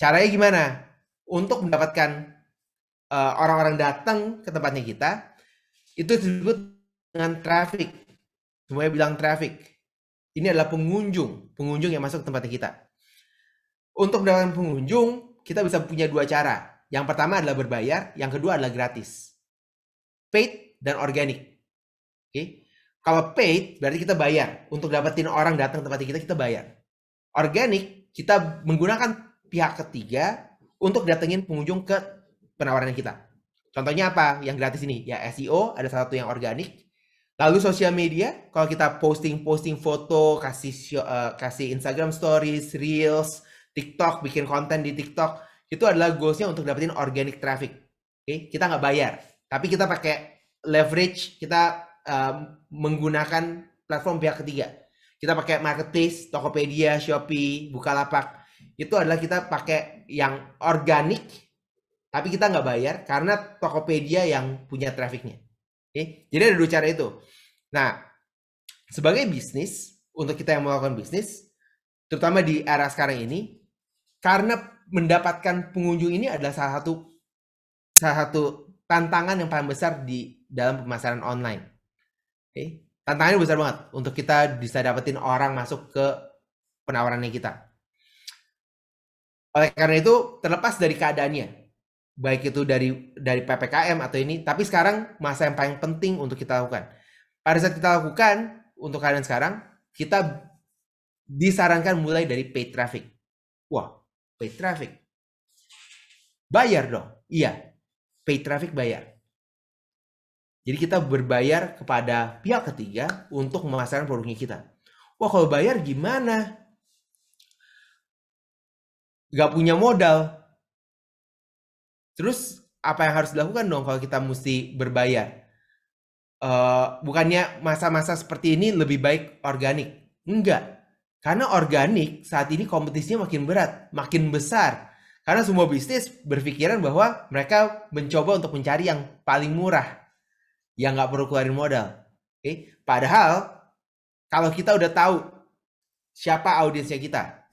Caranya gimana? Untuk mendapatkan orang-orang datang ke tempatnya kita, itu disebut dengan traffic. Semuanya bilang traffic. Ini adalah pengunjung yang masuk ke tempatnya kita. Untuk mendapatkan pengunjung, kita bisa punya dua cara. Yang pertama adalah berbayar, yang kedua adalah gratis. Paid dan organic. Oke. Kalau paid berarti kita bayar. Untuk dapetin orang datang ke tempat kita bayar. Organic, kita menggunakan pihak ketiga untuk datengin pengunjung ke penawaran kita. Contohnya apa? Yang gratis ini ya SEO, ada satu yang organik. Lalu sosial media, kalau kita posting foto, kasih Instagram stories, reels, TikTok, bikin konten di TikTok, itu adalah goalsnya untuk dapetin organic traffic. Oke, kita nggak bayar, tapi kita pakai leverage, kita menggunakan platform pihak ketiga. Kita pakai marketplace, Tokopedia, Shopee, Bukalapak. Itu adalah kita pakai yang organik, tapi kita nggak bayar karena Tokopedia yang punya trafficnya. Oke, jadi ada dua cara itu. Nah, sebagai bisnis, untuk kita yang melakukan bisnis, terutama di era sekarang ini, karena mendapatkan pengunjung ini adalah salah satu tantangan yang paling besar di dalam pemasaran online. Oke, tantangannya besar banget untuk kita bisa dapetin orang masuk ke penawarannya kita. Oleh karena itu, terlepas dari keadaannya, baik itu dari PPKM atau ini, tapi sekarang masa yang paling penting untuk kita lakukan. Pada saat kita lakukan, untuk kalian sekarang, kita disarankan mulai dari paid traffic. Wah, paid traffic. Bayar dong. Iya, paid traffic bayar. Jadi kita berbayar kepada pihak ketiga untuk memasarkan produknya kita. Wah, kalau bayar gimana? Gak punya modal. Terus apa yang harus dilakukan dong kalau kita mesti berbayar? Bukannya masa-masa seperti ini lebih baik organik? Enggak. Karena organik saat ini kompetisinya makin berat, makin besar. Karena semua bisnis berpikiran bahwa mereka mencoba untuk mencari yang paling murah, yang nggak perlu keluarin modal. Oke? Padahal kalau kita udah tahu siapa audiensnya kita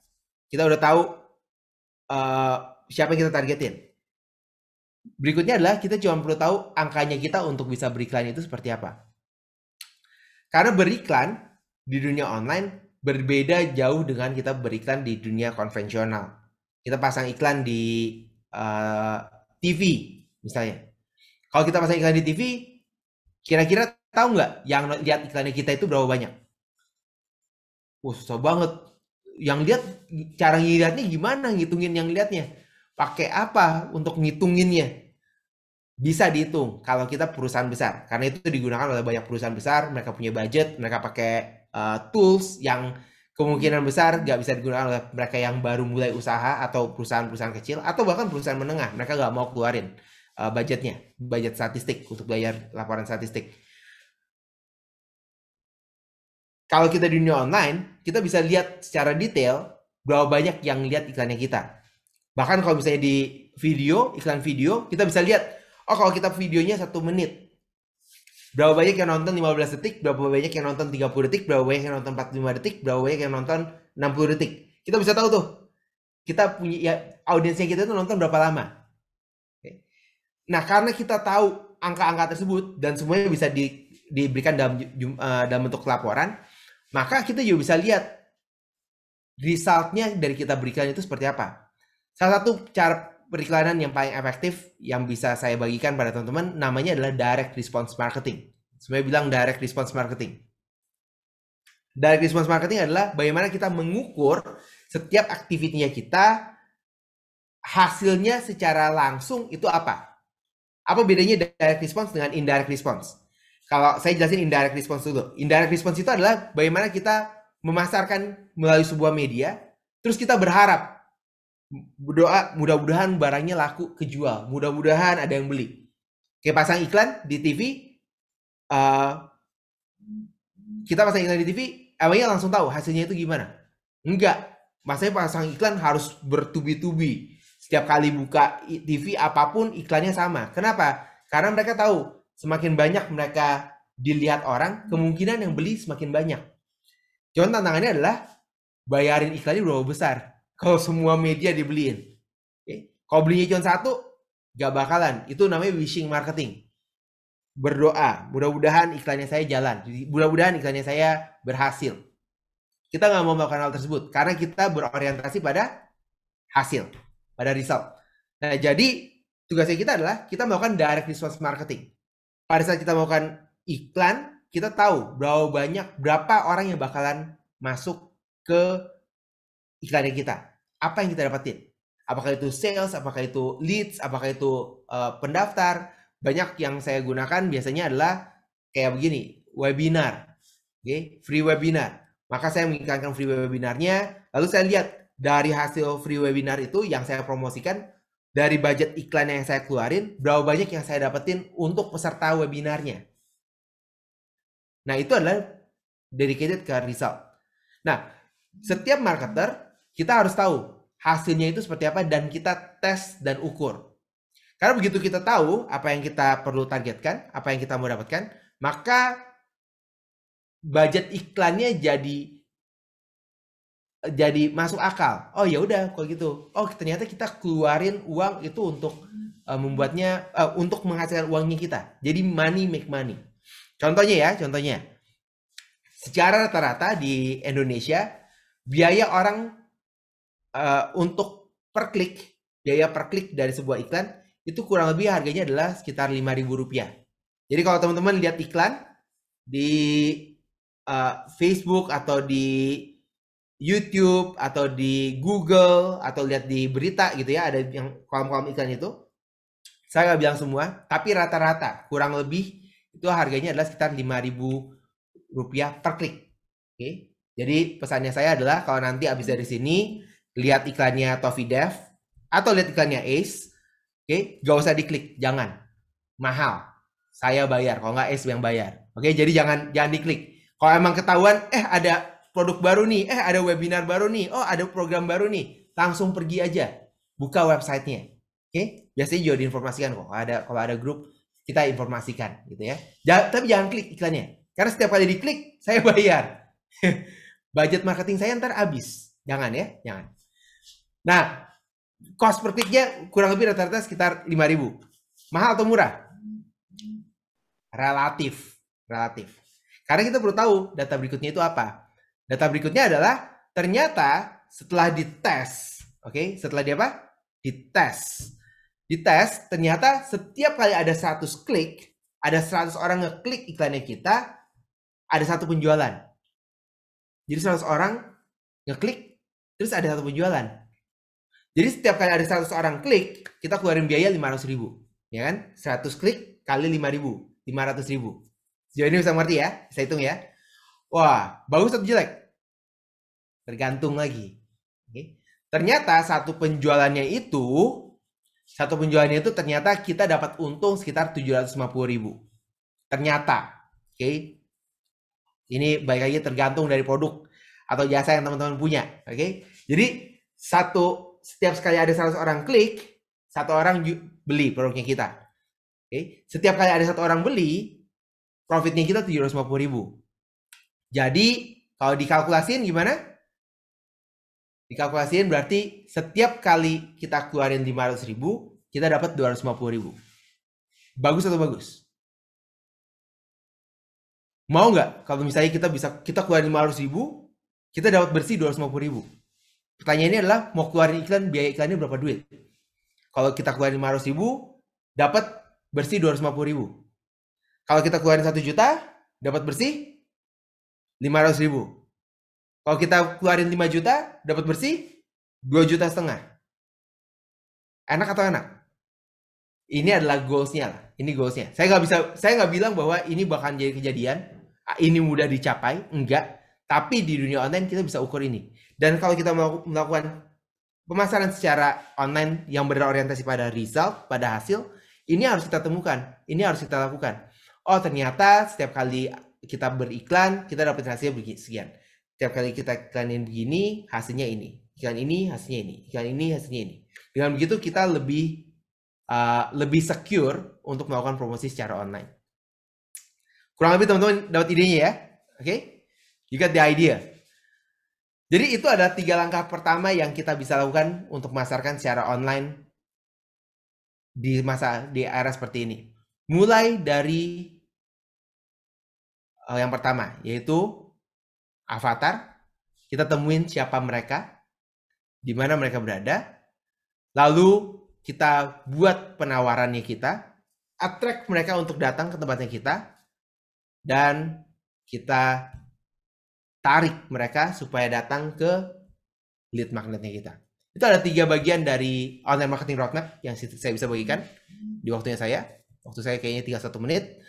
udah tahu siapa yang kita targetin. Berikutnya adalah kita cuma perlu tahu angkanya kita untuk bisa beriklan itu seperti apa. Karena beriklan di dunia online berbeda jauh dengan kita beriklan di dunia konvensional. Kita pasang iklan di TV misalnya. Kalau kita pasang iklan di TV, kira-kira tahu nggak yang lihat iklannya kita itu berapa banyak? Susah banget. Yang lihat, cara ngeliatnya gimana ngitungin yang lihatnya? Pakai apa untuk ngitunginnya? Bisa dihitung kalau kita perusahaan besar. Karena itu digunakan oleh banyak perusahaan besar. Mereka punya budget, mereka pakai tools yang kemungkinan besar nggak bisa digunakan oleh mereka yang baru mulai usaha atau perusahaan-perusahaan kecil atau bahkan perusahaan menengah. Mereka nggak mau keluarin budgetnya, budget statistik untuk bayar laporan statistik. Kalau kita di dunia online, kita bisa lihat secara detail berapa banyak yang lihat iklannya kita. Bahkan kalau misalnya di video, iklan video, kita bisa lihat, kalau kita videonya 1 menit, berapa banyak yang nonton 15 detik, berapa banyak yang nonton 30 detik, berapa banyak yang nonton 45 detik, berapa banyak yang nonton 60 detik. Kita bisa tahu tuh, kita punya ya, audiensnya kita tuh nonton berapa lama. Oke. Nah, karena kita tahu angka-angka tersebut dan semuanya bisa diberikan dalam bentuk laporan, maka kita juga bisa lihat resultnya dari kita berikan itu seperti apa. Salah satu cara periklanan yang paling efektif yang bisa saya bagikan pada teman-teman namanya adalah direct response marketing. Semuanya bilang direct response marketing. Direct response marketing adalah bagaimana kita mengukur setiap aktivitinya kita, hasilnya secara langsung itu apa. Apa bedanya direct response dengan indirect response? Kalau saya jelasin indirect response dulu. Indirect response itu adalah bagaimana kita memasarkan melalui sebuah media, terus kita berharap, berdoa mudah-mudahan barangnya laku kejual, mudah-mudahan ada yang beli. Kayak pasang iklan di TV, kita pasang iklan di TV, awalnya langsung tahu hasilnya itu gimana. Enggak, maksudnya pasang iklan harus bertubi-tubi. Setiap kali buka TV apapun iklannya sama. Kenapa? Karena mereka tahu semakin banyak mereka dilihat orang, kemungkinan yang beli semakin banyak. Cuman tantangannya adalah bayarin iklannya berapa besar kalau semua media dibeliin. Kalau belinya cuma satu, gak bakalan. Itu namanya wishing marketing. Berdoa, mudah-mudahan iklannya saya jalan, mudah-mudahan iklannya saya berhasil. Kita nggak mau melakukan hal tersebut karena kita berorientasi pada hasil, pada result. Nah, jadi tugasnya kita adalah kita melakukan direct response marketing. Pada saat kita melakukan iklan, kita tahu berapa orang yang bakalan masuk ke iklannya kita. Apa yang kita dapetin? Apakah itu sales, apakah itu leads, apakah itu pendaftar? Banyak yang saya gunakan biasanya adalah kayak begini, webinar, free webinar. Maka saya mengiklankan free webinarnya, lalu saya lihat dari hasil free webinar itu yang saya promosikan, dari budget iklan yang saya keluarin, berapa banyak yang saya dapetin untuk peserta webinarnya. Nah, itu adalah dedicated ke result. Nah, setiap marketer, kita harus tahu hasilnya itu seperti apa dan kita tes dan ukur. Karena begitu kita tahu apa yang kita perlu targetkan, apa yang kita mau dapatkan, maka budget iklannya jadi masuk akal. Oh ya udah kalau gitu. Oh ternyata kita keluarin uang itu untuk untuk menghasilkan uangnya kita. Jadi money make money. Contohnya. Secara rata-rata di Indonesia biaya orang untuk biaya per klik dari sebuah iklan itu kurang lebih harganya adalah sekitar Rp5.000. Jadi kalau teman-teman lihat iklan di Facebook atau di YouTube atau di Google atau lihat di berita gitu ya, ada yang kolom-kolom iklan itu, saya nggak bilang semua, tapi rata-rata kurang lebih itu harganya adalah sekitar Rp5.000 per klik. Oke. Jadi pesannya saya adalah kalau nanti habis dari sini lihat iklannya Toffee atau lihat iklannya Ace, gak usah diklik, jangan, mahal, saya bayar, kalau nggak Ace yang bayar. Oke, jadi jangan diklik. Kalau emang ketahuan, ada produk baru nih, ada webinar baru nih, oh ada program baru nih, langsung pergi aja, buka websitenya. Oke, biasanya juga diinformasikan kok. Kalau ada grup kita informasikan gitu ya. Tapi jangan klik iklannya, karena setiap kali diklik saya bayar. Budget marketing saya ntar habis. Jangan ya, jangan. Nah, cost per kliknya kurang lebih rata-rata sekitar 5.000. Mahal atau murah? Relatif. Karena kita perlu tahu data berikutnya itu apa. Data berikutnya adalah ternyata setelah dites, setelah dites, ternyata setiap kali ada 100 klik, ada 100 orang ngeklik iklannya kita, ada satu penjualan. Jadi 100 orang ngeklik, terus ada satu penjualan. Jadi setiap kali ada 100 orang klik, kita keluarin biaya 500.000. Ya kan? 100 klik kali 5.000, 500.000. Sejauh ini bisa mengerti ya? Bisa hitung ya? Wah, bagus atau jelek? Tergantung lagi. Ternyata satu penjualannya itu ternyata kita dapat untung sekitar 750.000. Ternyata. Ini baik lagi tergantung dari produk atau jasa yang teman-teman punya. Jadi setiap sekali ada 100 orang klik, 1 orang beli produknya kita. Setiap kali ada 1 orang beli, profitnya kita 750.000. Jadi kalau dikalkulasiin gimana? Dikalkulasiin berarti setiap kali kita keluarin 500.000, kita dapat 250.000. Bagus atau bagus? Mau nggak kalau misalnya kita keluarin 500.000, kita dapat bersih 250.000? Pertanyaannya adalah mau keluarin iklan, biaya iklannya berapa duit? Kalau kita keluarin 500.000, dapat bersih 250.000. Kalau kita keluarin 1 juta, dapat bersih 500.000. Kalau kita keluarin 5 juta, dapat bersih 2,5 juta. Enak atau enak? Ini adalah goals-nya lah. Ini goals-nya. Saya nggak bilang bahwa ini bakal jadi kejadian, ini mudah dicapai, enggak. Tapi di dunia online kita bisa ukur ini. Dan kalau kita melakukan pemasaran secara online yang berorientasi pada result, pada hasil, ini harus kita temukan, ini harus kita lakukan. Oh ternyata setiap kali kita beriklan, kita dapat hasilnya sekian. Setiap kali kita iklanin begini, hasilnya ini. Iklan ini, hasilnya ini. Iklan ini, hasilnya ini. Dengan begitu kita lebih secure untuk melakukan promosi secara online. Kurang lebih teman-teman dapat idenya ya. Oke? You got the idea. Jadi itu ada 3 langkah pertama yang kita bisa lakukan untuk memasarkan secara online di era seperti ini. Mulai dari yang pertama, yaitu avatar. Kita temuin siapa mereka, di mana mereka berada, lalu kita buat penawarannya kita, attract mereka untuk datang ke tempatnya kita, dan kita tarik mereka supaya datang ke lead magnetnya kita. Itu ada 3 bagian dari online marketing roadmap yang saya bisa bagikan di waktunya saya. Waktu saya kayaknya tinggal 1 menit.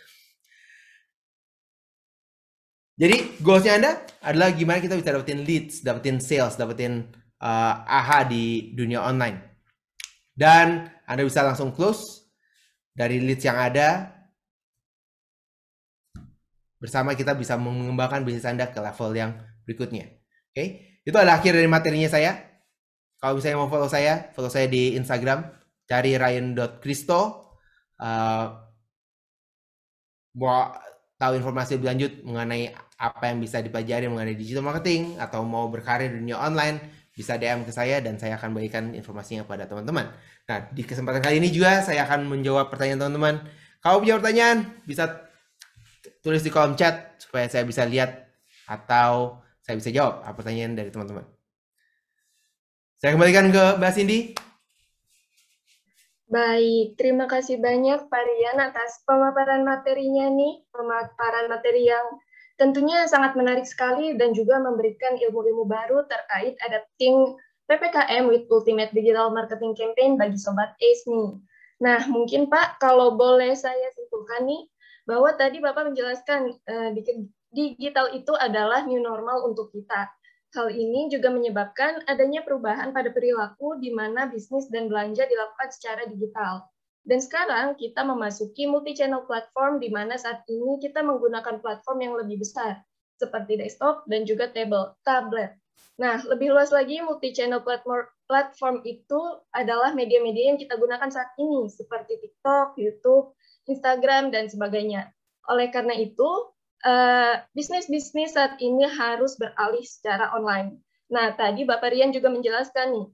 Jadi goalsnya Anda adalah gimana kita bisa dapetin leads, dapetin sales, dapetin AHA di dunia online. Dan Anda bisa langsung close dari leads yang ada. Bersama kita bisa mengembangkan bisnis Anda ke level yang berikutnya. Oke, itu adalah akhir dari materinya saya. Kalau misalnya mau follow saya di Instagram, cari ryan.christo. Mau tahu informasi lebih lanjut mengenai apa yang bisa dipelajari mengenai digital marketing atau mau berkarir di dunia online, bisa DM ke saya dan saya akan bagikan informasinya pada teman-teman. Nah, di kesempatan kali ini juga saya akan menjawab pertanyaan teman-teman. Kalau punya pertanyaan, bisa tulis di kolom chat supaya saya bisa lihat atau saya bisa jawab pertanyaan dari teman-teman. Saya kembalikan ke Mbak Cindy. Baik, terima kasih banyak Pak Rian atas pemaparan materinya nih, pemaparan materi yang tentunya sangat menarik sekali dan juga memberikan ilmu-ilmu baru terkait adapting PPKM with Ultimate Digital Marketing Campaign bagi Sobat ACE nih. Nah, mungkin Pak, kalau boleh saya simpulkan nih, bahwa tadi Bapak menjelaskan digital itu adalah new normal untuk kita. Hal ini juga menyebabkan adanya perubahan pada perilaku di mana bisnis dan belanja dilakukan secara digital. Dan sekarang kita memasuki multi-channel platform di mana saat ini kita menggunakan platform yang lebih besar, seperti desktop dan juga tablet. Nah, lebih luas lagi, multi-channel platform itu adalah media-media yang kita gunakan saat ini, seperti TikTok, YouTube, Instagram, dan sebagainya. Oleh karena itu, bisnis-bisnis saat ini harus beralih secara online. Nah, tadi Bapak Rian juga menjelaskan nih,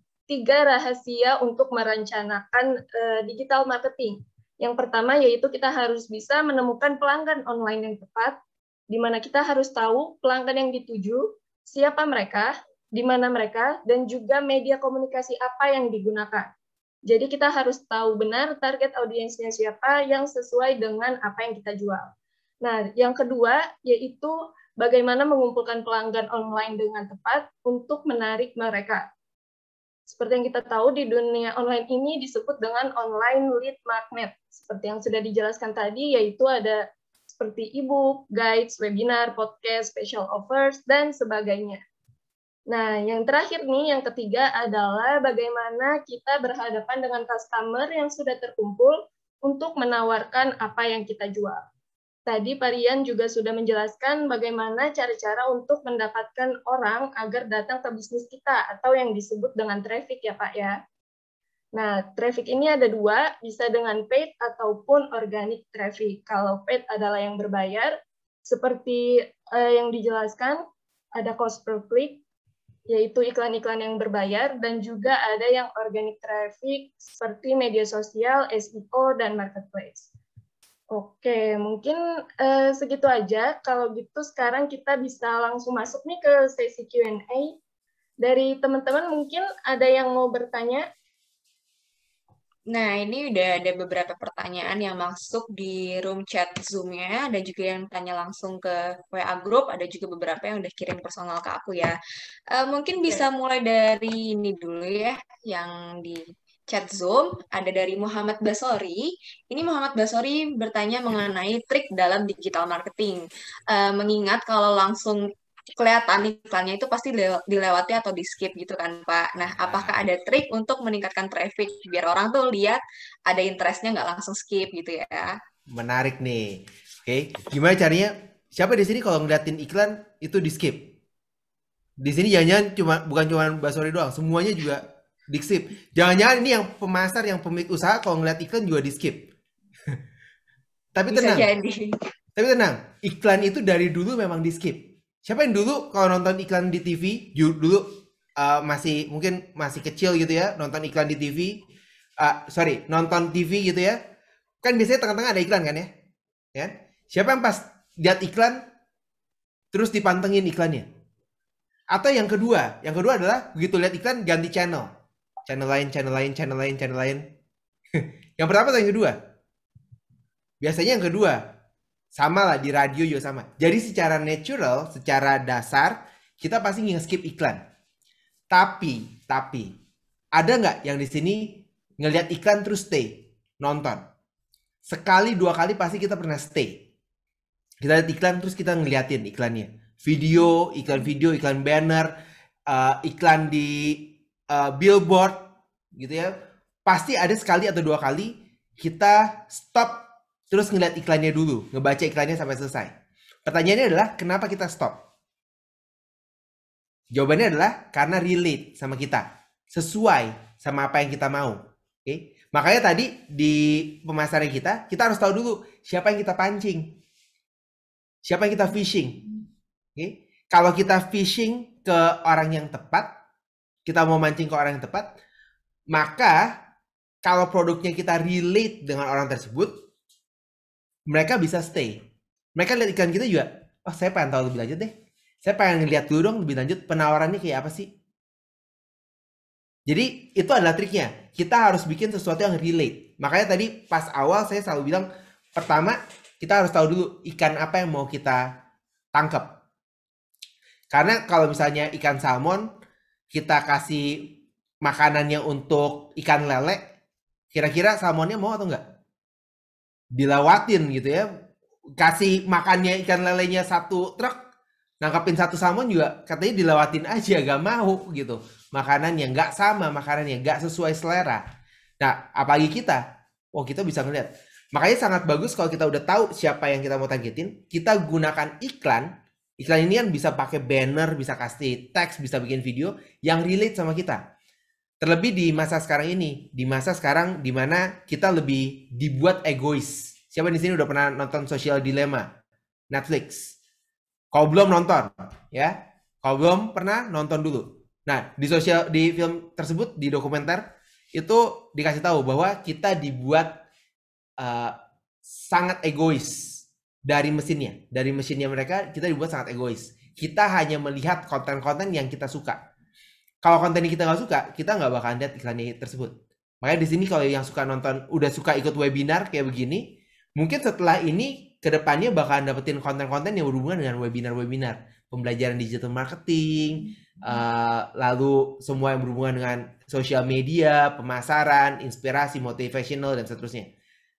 3 rahasia untuk merencanakan digital marketing. Yang pertama yaitu kita harus bisa menemukan pelanggan online yang tepat, di mana kita harus tahu pelanggan yang dituju, siapa mereka, di mana mereka, dan juga media komunikasi apa yang digunakan. Jadi kita harus tahu benar target audiensnya siapa yang sesuai dengan apa yang kita jual. Nah, yang kedua yaitu bagaimana mengumpulkan pelanggan online dengan tepat untuk menarik mereka. Seperti yang kita tahu di dunia online ini disebut dengan online lead magnet. Seperti yang sudah dijelaskan tadi, yaitu ada seperti e-book, guides, webinar, podcast, special offers, dan sebagainya. Nah, yang terakhir nih, yang ketiga adalah bagaimana kita berhadapan dengan customer yang sudah terkumpul untuk menawarkan apa yang kita jual. Tadi Pak Rian juga sudah menjelaskan bagaimana cara-cara untuk mendapatkan orang agar datang ke bisnis kita atau yang disebut dengan traffic ya Pak ya. Nah, traffic ini ada 2, bisa dengan paid ataupun organic traffic. Kalau paid adalah yang berbayar, seperti yang dijelaskan, ada cost per click, yaitu iklan-iklan yang berbayar, dan juga ada yang organic traffic seperti media sosial, SEO, dan marketplace. Oke, mungkin segitu aja. Kalau gitu sekarang kita bisa langsung masuk nih ke sesi Q&A. Dari teman-teman mungkin ada yang mau bertanya? Nah, ini udah ada beberapa pertanyaan yang masuk di room chat Zoom-nya, dan juga yang tanya langsung ke WA Group, ada juga beberapa yang udah kirim personal ke aku ya. Mungkin bisa mulai dari ini dulu ya, yang di chat Zoom, ada dari Muhammad Basori. Ini Muhammad Basori bertanya mengenai trik dalam digital marketing. Mengingat kalau langsung kelihatan iklannya itu pasti dilewati atau di skip gitu kan Pak. Nah, apakah ada trik untuk meningkatkan traffic biar orang tuh lihat ada interestnya nggak langsung skip gitu ya? Menarik nih. Oke, gimana caranya? Siapa di sini kalau ngeliatin iklan itu di skip? Di sini jangan-jangan bukan cuma Basori doang, semuanya juga di skip. Jangan-jangan ini yang pemasar, yang pemilik usaha kalau ngeliat iklan juga di skip. Tapi Bisa tenang. jadi. Tapi tenang, iklan itu dari dulu memang di skip. Siapa yang dulu kalau nonton iklan di TV, dulu mungkin masih kecil gitu ya, nonton iklan di TV, nonton TV gitu ya, kan biasanya tengah-tengah ada iklan kan ya? Ya? Siapa yang pas lihat iklan, terus dipantengin iklannya? Atau yang kedua adalah begitu lihat iklan ganti channel lain. Yang pertama atau yang kedua? Biasanya yang kedua. Sama lah, di radio juga sama. Jadi secara natural, secara dasar, kita pasti nge-skip iklan. Tapi, ada nggak yang di sini ngelihat iklan terus stay, nonton? Sekali, 2 kali pasti kita pernah stay. Kita lihat iklan terus kita ngeliatin iklannya. Iklan banner, iklan di billboard, gitu ya. Pasti ada sekali atau 2 kali kita stop terus ngeliat iklannya dulu, ngebaca iklannya sampai selesai. Pertanyaannya adalah, kenapa kita stop? Jawabannya adalah, karena relate sama kita. Sesuai sama apa yang kita mau. Okay? Makanya tadi di pemasaran kita harus tahu dulu, siapa yang kita pancing. Siapa yang kita fishing. Okay? Kalau kita fishing ke orang yang tepat, kita mau mancing ke orang yang tepat, maka kalau produknya kita relate dengan orang tersebut, mereka bisa stay. Mereka lihat iklan kita juga, oh saya pengen tahu lebih lanjut deh. Saya pengen ngeliat dulu dong lebih lanjut, penawarannya kayak apa sih? Jadi itu adalah triknya. Kita harus bikin sesuatu yang relate. Makanya tadi pas awal saya selalu bilang, pertama kita harus tahu dulu ikan apa yang mau kita tangkap. Karena kalau misalnya ikan salmon, kita kasih makanannya untuk ikan lele, kira-kira salmonnya mau atau enggak? Dilewatin gitu ya, kasih makannya ikan lelenya 1 truk, nangkapin 1 salmon juga katanya dilewatin aja, gak mau gitu. Makanannya nggak sama, makanannya nggak sesuai selera. Nah, apalagi kita, kita bisa ngeliat. Makanya sangat bagus kalau kita udah tahu siapa yang kita mau targetin, kita gunakan iklan. Iklan ini kan bisa pakai banner, bisa kasih teks, bisa bikin video yang relate sama kita. Terlebih di masa sekarang ini, di mana kita lebih dibuat egois. Siapa di sini udah pernah nonton Social Dilemma Netflix? Kalau belum nonton, ya. Kalau belum pernah, nonton dulu. Nah, di film tersebut, di dokumenter itu dikasih tahu bahwa kita dibuat sangat egois dari mesinnya mereka. Kita dibuat sangat egois. Kita hanya melihat konten-konten yang kita suka. Kalau konten yang kita nggak suka, kita nggak bakalan lihat iklannya tersebut. Makanya di sini kalau yang suka nonton, udah suka ikut webinar kayak begini, mungkin setelah ini kedepannya bakalan dapetin konten-konten yang berhubungan dengan webinar-webinar, pembelajaran digital marketing, lalu semua yang berhubungan dengan sosial media, pemasaran, inspirasi, motivational dan seterusnya.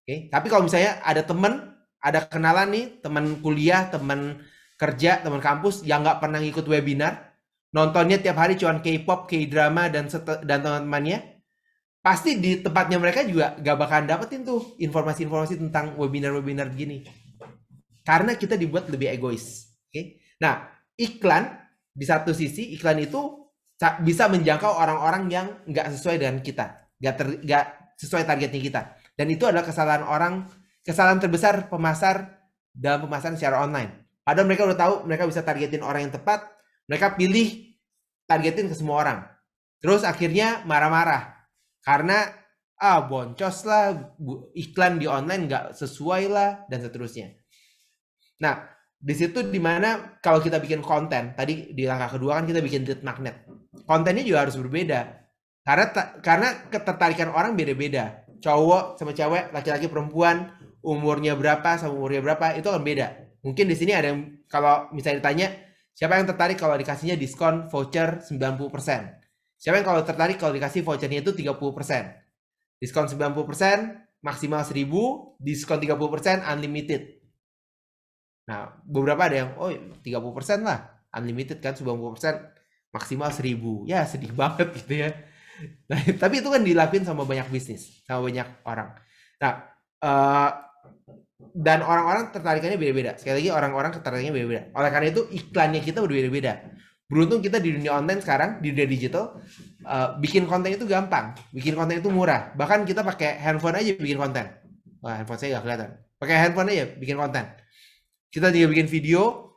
Oke, tapi kalau misalnya ada teman, ada kenalan nih, teman kuliah, teman kerja, teman kampus yang nggak pernah ikut webinar, nontonnya tiap hari cuman K-pop, K-drama dan teman-temannya, pasti di tempatnya mereka juga gak bakalan dapetin tuh informasi-informasi tentang webinar-webinar begini. Karena kita dibuat lebih egois. Okay? Nah, iklan di satu sisi, iklan itu bisa menjangkau orang-orang yang gak sesuai dengan kita, gak sesuai targetnya kita. Dan itu adalah kesalahan terbesar pemasar dalam pemasaran secara online. Padahal mereka udah tahu mereka bisa targetin orang yang tepat. Mereka pilih targetin ke semua orang. Terus akhirnya marah-marah. Karena, boncos lah, iklan di online nggak sesuai lah, dan seterusnya. Nah, di situ dimana kalau kita bikin konten, tadi di langkah kedua kan kita bikin lead magnet. Kontennya juga harus berbeda. Karena ketertarikan orang beda-beda. Cowok sama cewek, laki-laki perempuan, umurnya berapa sama umurnya berapa, itu akan beda. Mungkin di sini ada yang, kalau misalnya ditanya, siapa yang tertarik kalau dikasihnya diskon voucher 90%? Siapa yang kalau tertarik kalau dikasih vouchernya itu 30%? Diskon 90%, maksimal 1.000, diskon 30%, unlimited. Nah, beberapa ada yang, 30% lah, unlimited kan, 90%, maksimal 1.000. Ya, sedih banget gitu ya. Nah, tapi itu kan dilakuin sama banyak bisnis, sama banyak orang. Nah, dan orang-orang tertarikannya beda-beda. Sekali lagi orang-orang tertariknya beda-beda. Oleh karena itu iklannya kita berbeda-beda. Beruntung kita di dunia online sekarang, di dunia digital, bikin konten itu gampang. Bikin konten itu murah. Bahkan kita pakai handphone aja bikin konten. Wah, handphone saya nggak kelihatan. Pakai handphone aja bikin konten. Kita juga bikin video.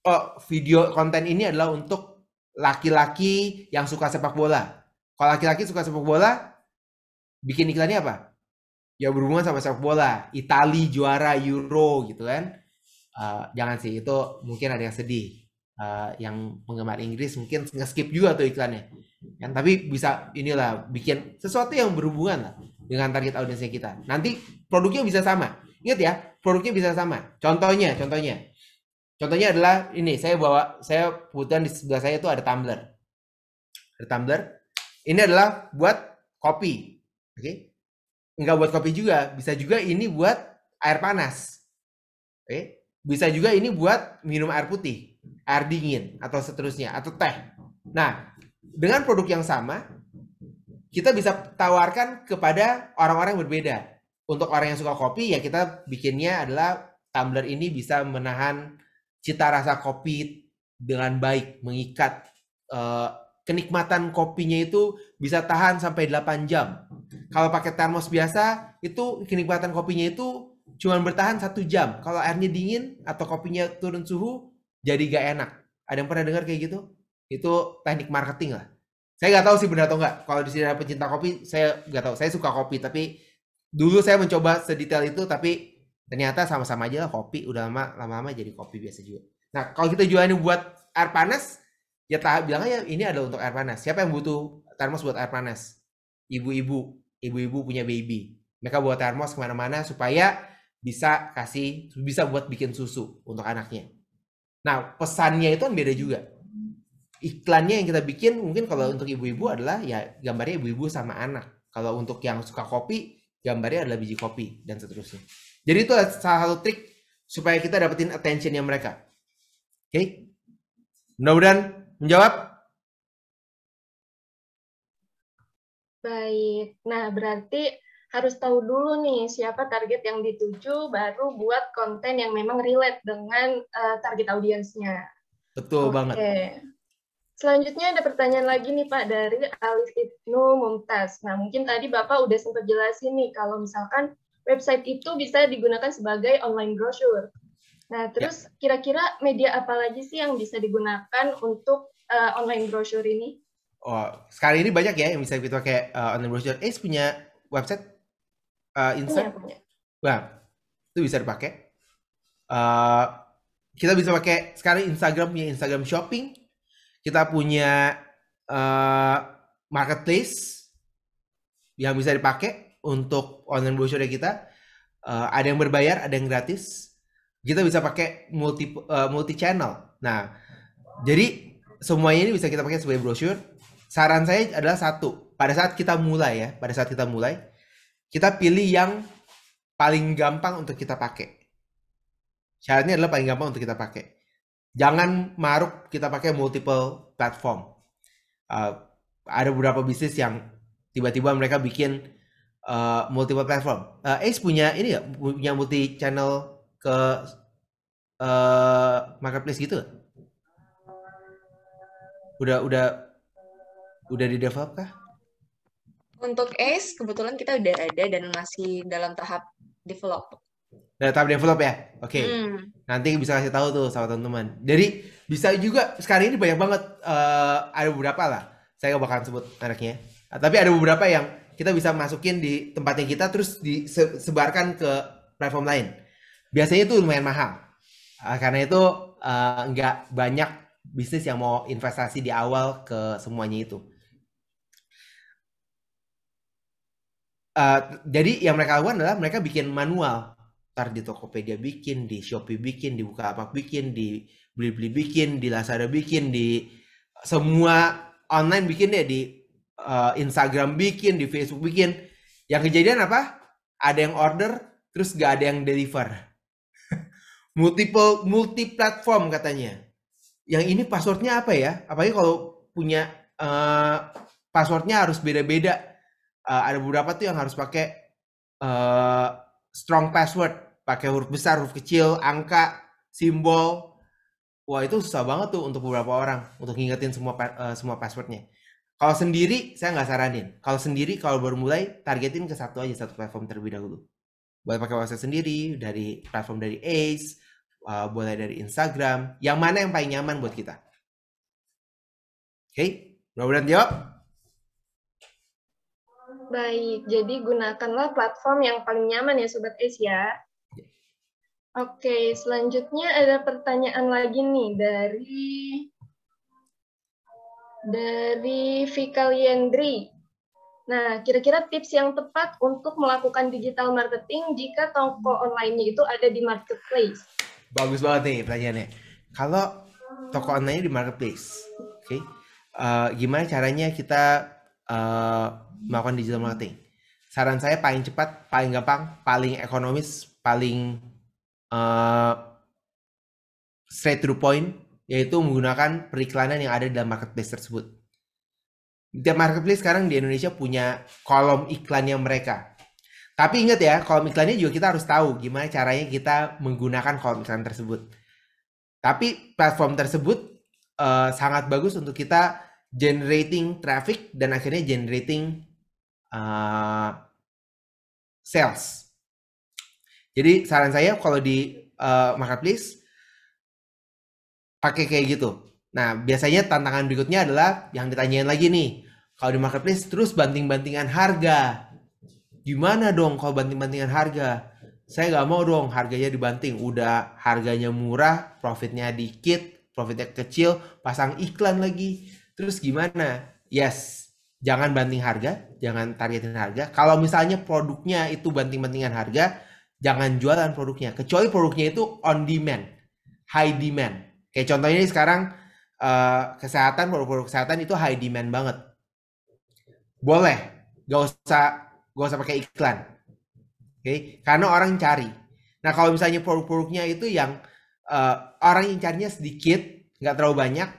Oh, video konten ini adalah untuk laki-laki yang suka sepak bola. Kalau laki-laki suka sepak bola, bikin iklannya apa? Ya berhubungan sama sepak bola. Itali juara Euro gitu kan. Jangan sih, itu mungkin ada yang sedih. Yang penggemar Inggris mungkin nge-skip juga tuh iklannya. Tapi bisa inilah bikin sesuatu yang berhubungan lah dengan target audiensnya kita. Nanti produknya bisa sama. Ingat ya, produknya bisa sama. Contohnya adalah ini, saya kebetulan di sebelah saya itu ada tumbler. Ada tumbler. Ini adalah buat kopi. Oke. Enggak buat kopi juga, bisa juga ini buat air panas. Oke. Bisa juga ini buat minum air putih, air dingin atau seterusnya atau teh. Nah, dengan produk yang sama, kita bisa tawarkan kepada orang-orang yang berbeda. Untuk orang yang suka kopi, ya kita bikinnya adalah tumbler ini bisa menahan cita rasa kopi dengan baik, mengikat. Kenikmatan kopinya itu bisa tahan sampai 8 jam. Kalau pakai termos biasa, itu kenikmatan kopinya itu cuma bertahan 1 jam. Kalau airnya dingin atau kopinya turun suhu, jadi gak enak. Ada yang pernah dengar kayak gitu? Itu teknik marketing lah. Saya nggak tahu sih benar atau nggak. Kalau di sini ada pecinta kopi, saya nggak tahu. Saya suka kopi, tapi dulu saya mencoba sedetail itu, tapi ternyata sama-sama aja lah kopi. Udah lama-lama jadi kopi biasa juga. Nah, kalau kita jualnya buat air panas, ya bilang aja ini adalah untuk air panas. Siapa yang butuh termos buat air panas? Ibu-ibu punya baby. Mereka bawa termos kemana-mana supaya bisa buat bikin susu untuk anaknya. Nah, pesannya itu kan beda juga. Iklannya yang kita bikin mungkin kalau untuk ibu-ibu adalah ya gambarnya ibu-ibu sama anak. Kalau untuk yang suka kopi, gambarnya adalah biji kopi dan seterusnya. Jadi itu salah satu trik supaya kita dapetin attentionnya mereka. Oke? Mudah-mudahan menjawab. Baik. Nah, berarti harus tahu dulu nih siapa target yang dituju, baru buat konten yang memang relate dengan target audiensnya. Betul banget. Selanjutnya ada pertanyaan lagi nih Pak dari Alif Ibnu Mumtaz. Nah, mungkin tadi Bapak udah sempat jelasin nih kalau misalkan website itu bisa digunakan sebagai online brochure. Nah, terus kira-kira media apa lagi sih yang bisa digunakan untuk online brochure ini? Oh, sekarang ini banyak ya yang bisa kita pakai online brochure. Punya website Insta? Punya. Nah, itu bisa dipakai. Kita bisa pakai sekarang Instagram Shopping. Kita punya marketplace yang bisa dipakai untuk online brochure kita. Ada yang berbayar, ada yang gratis. Kita bisa pakai multi channel. Nah, jadi semuanya ini bisa kita pakai sebagai brochure. Saran saya adalah satu, pada saat kita mulai, kita pilih yang paling gampang untuk kita pakai. Syaratnya adalah paling gampang untuk kita pakai. Jangan maruk kita pakai multiple platform. Ada beberapa bisnis yang tiba-tiba mereka bikin multiple platform. Ace punya ini ya, punya multi channel ke marketplace gitu? Udah di develop kah? Untuk Ace kebetulan kita udah ada dan masih dalam tahap develop. Tahap develop ya? Oke. Nanti bisa kasih tahu tuh sama teman-teman. Jadi bisa juga sekarang ini banyak banget, ada beberapa lah. Saya gak bakalan sebut mereknya. Tapi ada beberapa yang kita bisa masukin di tempatnya kita terus disebarkan ke platform lain. Biasanya itu lumayan mahal. Karena itu nggak banyak bisnis yang mau investasi di awal ke semuanya itu. Jadi yang mereka lakukan adalah mereka bikin manual. Ntar di Tokopedia bikin, di Shopee bikin, di Bukalapak bikin, di Blibli bikin, di Lazada bikin, di semua online bikin deh, di Instagram bikin, di Facebook bikin. Yang kejadian apa? Ada yang order, terus gak ada yang deliver. Multi platform katanya. Yang ini passwordnya apa ya? Apalagi kalau punya passwordnya harus beda-beda. Ada beberapa tuh yang harus pakai strong password, pakai huruf besar, huruf kecil, angka, simbol. Wah, itu susah banget tuh untuk beberapa orang untuk ngingetin semua passwordnya. Kalau sendiri saya nggak saranin. Kalau baru mulai, targetin ke satu platform terlebih dahulu. Buat pakai website sendiri, dari platform dari Ace, boleh dari Instagram. Yang mana yang paling nyaman buat kita? Oke, mudah-mudahan jawab. Baik, jadi gunakanlah platform yang paling nyaman ya Sobat Ace ya. Oke, selanjutnya ada pertanyaan lagi nih dari Vika Liendri. Nah, kira-kira tips yang tepat untuk melakukan digital marketing jika toko online-nya itu ada di marketplace? Bagus banget nih pertanyaannya. Kalau toko online di marketplace, oke, gimana caranya kita melakukan digital marketing? Saran saya paling cepat, paling gampang, paling ekonomis, paling straight to the point, yaitu menggunakan periklanan yang ada dalam marketplace tersebut. Tiap marketplace sekarang di Indonesia punya kolom iklannya mereka. Tapi ingat ya, kolom iklannya juga kita harus tahu gimana caranya kita menggunakan kolom iklan tersebut. Tapi platform tersebut sangat bagus untuk kita generating traffic dan akhirnya generating sales. Jadi saran saya kalau di marketplace pakai kayak gitu. Nah, biasanya tantangan berikutnya adalah yang ditanyain lagi nih. Kalau di marketplace terus banting-bantingan harga. Gimana dong kalau banting-bantingan harga? Saya nggak mau dong harganya dibanting. Udah harganya murah, profitnya dikit, profitnya kecil, pasang iklan lagi. Terus gimana? Yes, jangan banting harga, jangan targetin harga. Kalau misalnya produknya itu banting-bantingan harga, jangan jualan produknya. Kecuali produknya itu on demand, high demand. Kayak contohnya ini sekarang kesehatan, produk-produk kesehatan itu high demand banget. Boleh, gak usah pakai iklan. Oke, karena orang cari. Nah, kalau misalnya produk-produknya itu yang orang yang carinya sedikit, nggak terlalu banyak,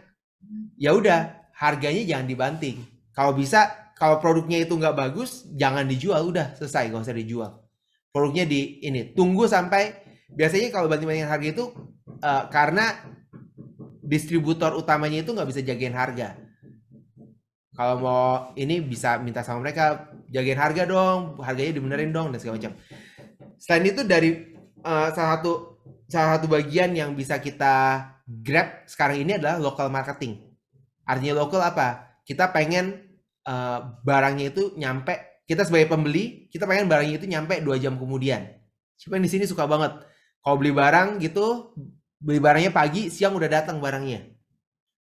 ya udah harganya jangan dibanting. Kalau bisa, kalau produknya itu nggak bagus, jangan dijual, udah selesai, nggak usah dijual. Produknya tunggu sampai, biasanya kalau banting-bantingan harga itu karena distributor utamanya itu nggak bisa jagain harga. Kalau mau ini bisa minta sama mereka, jagain harga dong, harganya dibenerin dong, dan segala macam. Selain itu dari salah satu bagian yang bisa kita grab sekarang ini adalah local marketing. Artinya local apa? Kita pengen barangnya itu nyampe, kita sebagai pembeli, kita pengen barangnya itu nyampe 2 jam kemudian. Siapa yang di sini suka banget? Kalau beli barang gitu, beli barangnya pagi, siang udah datang barangnya.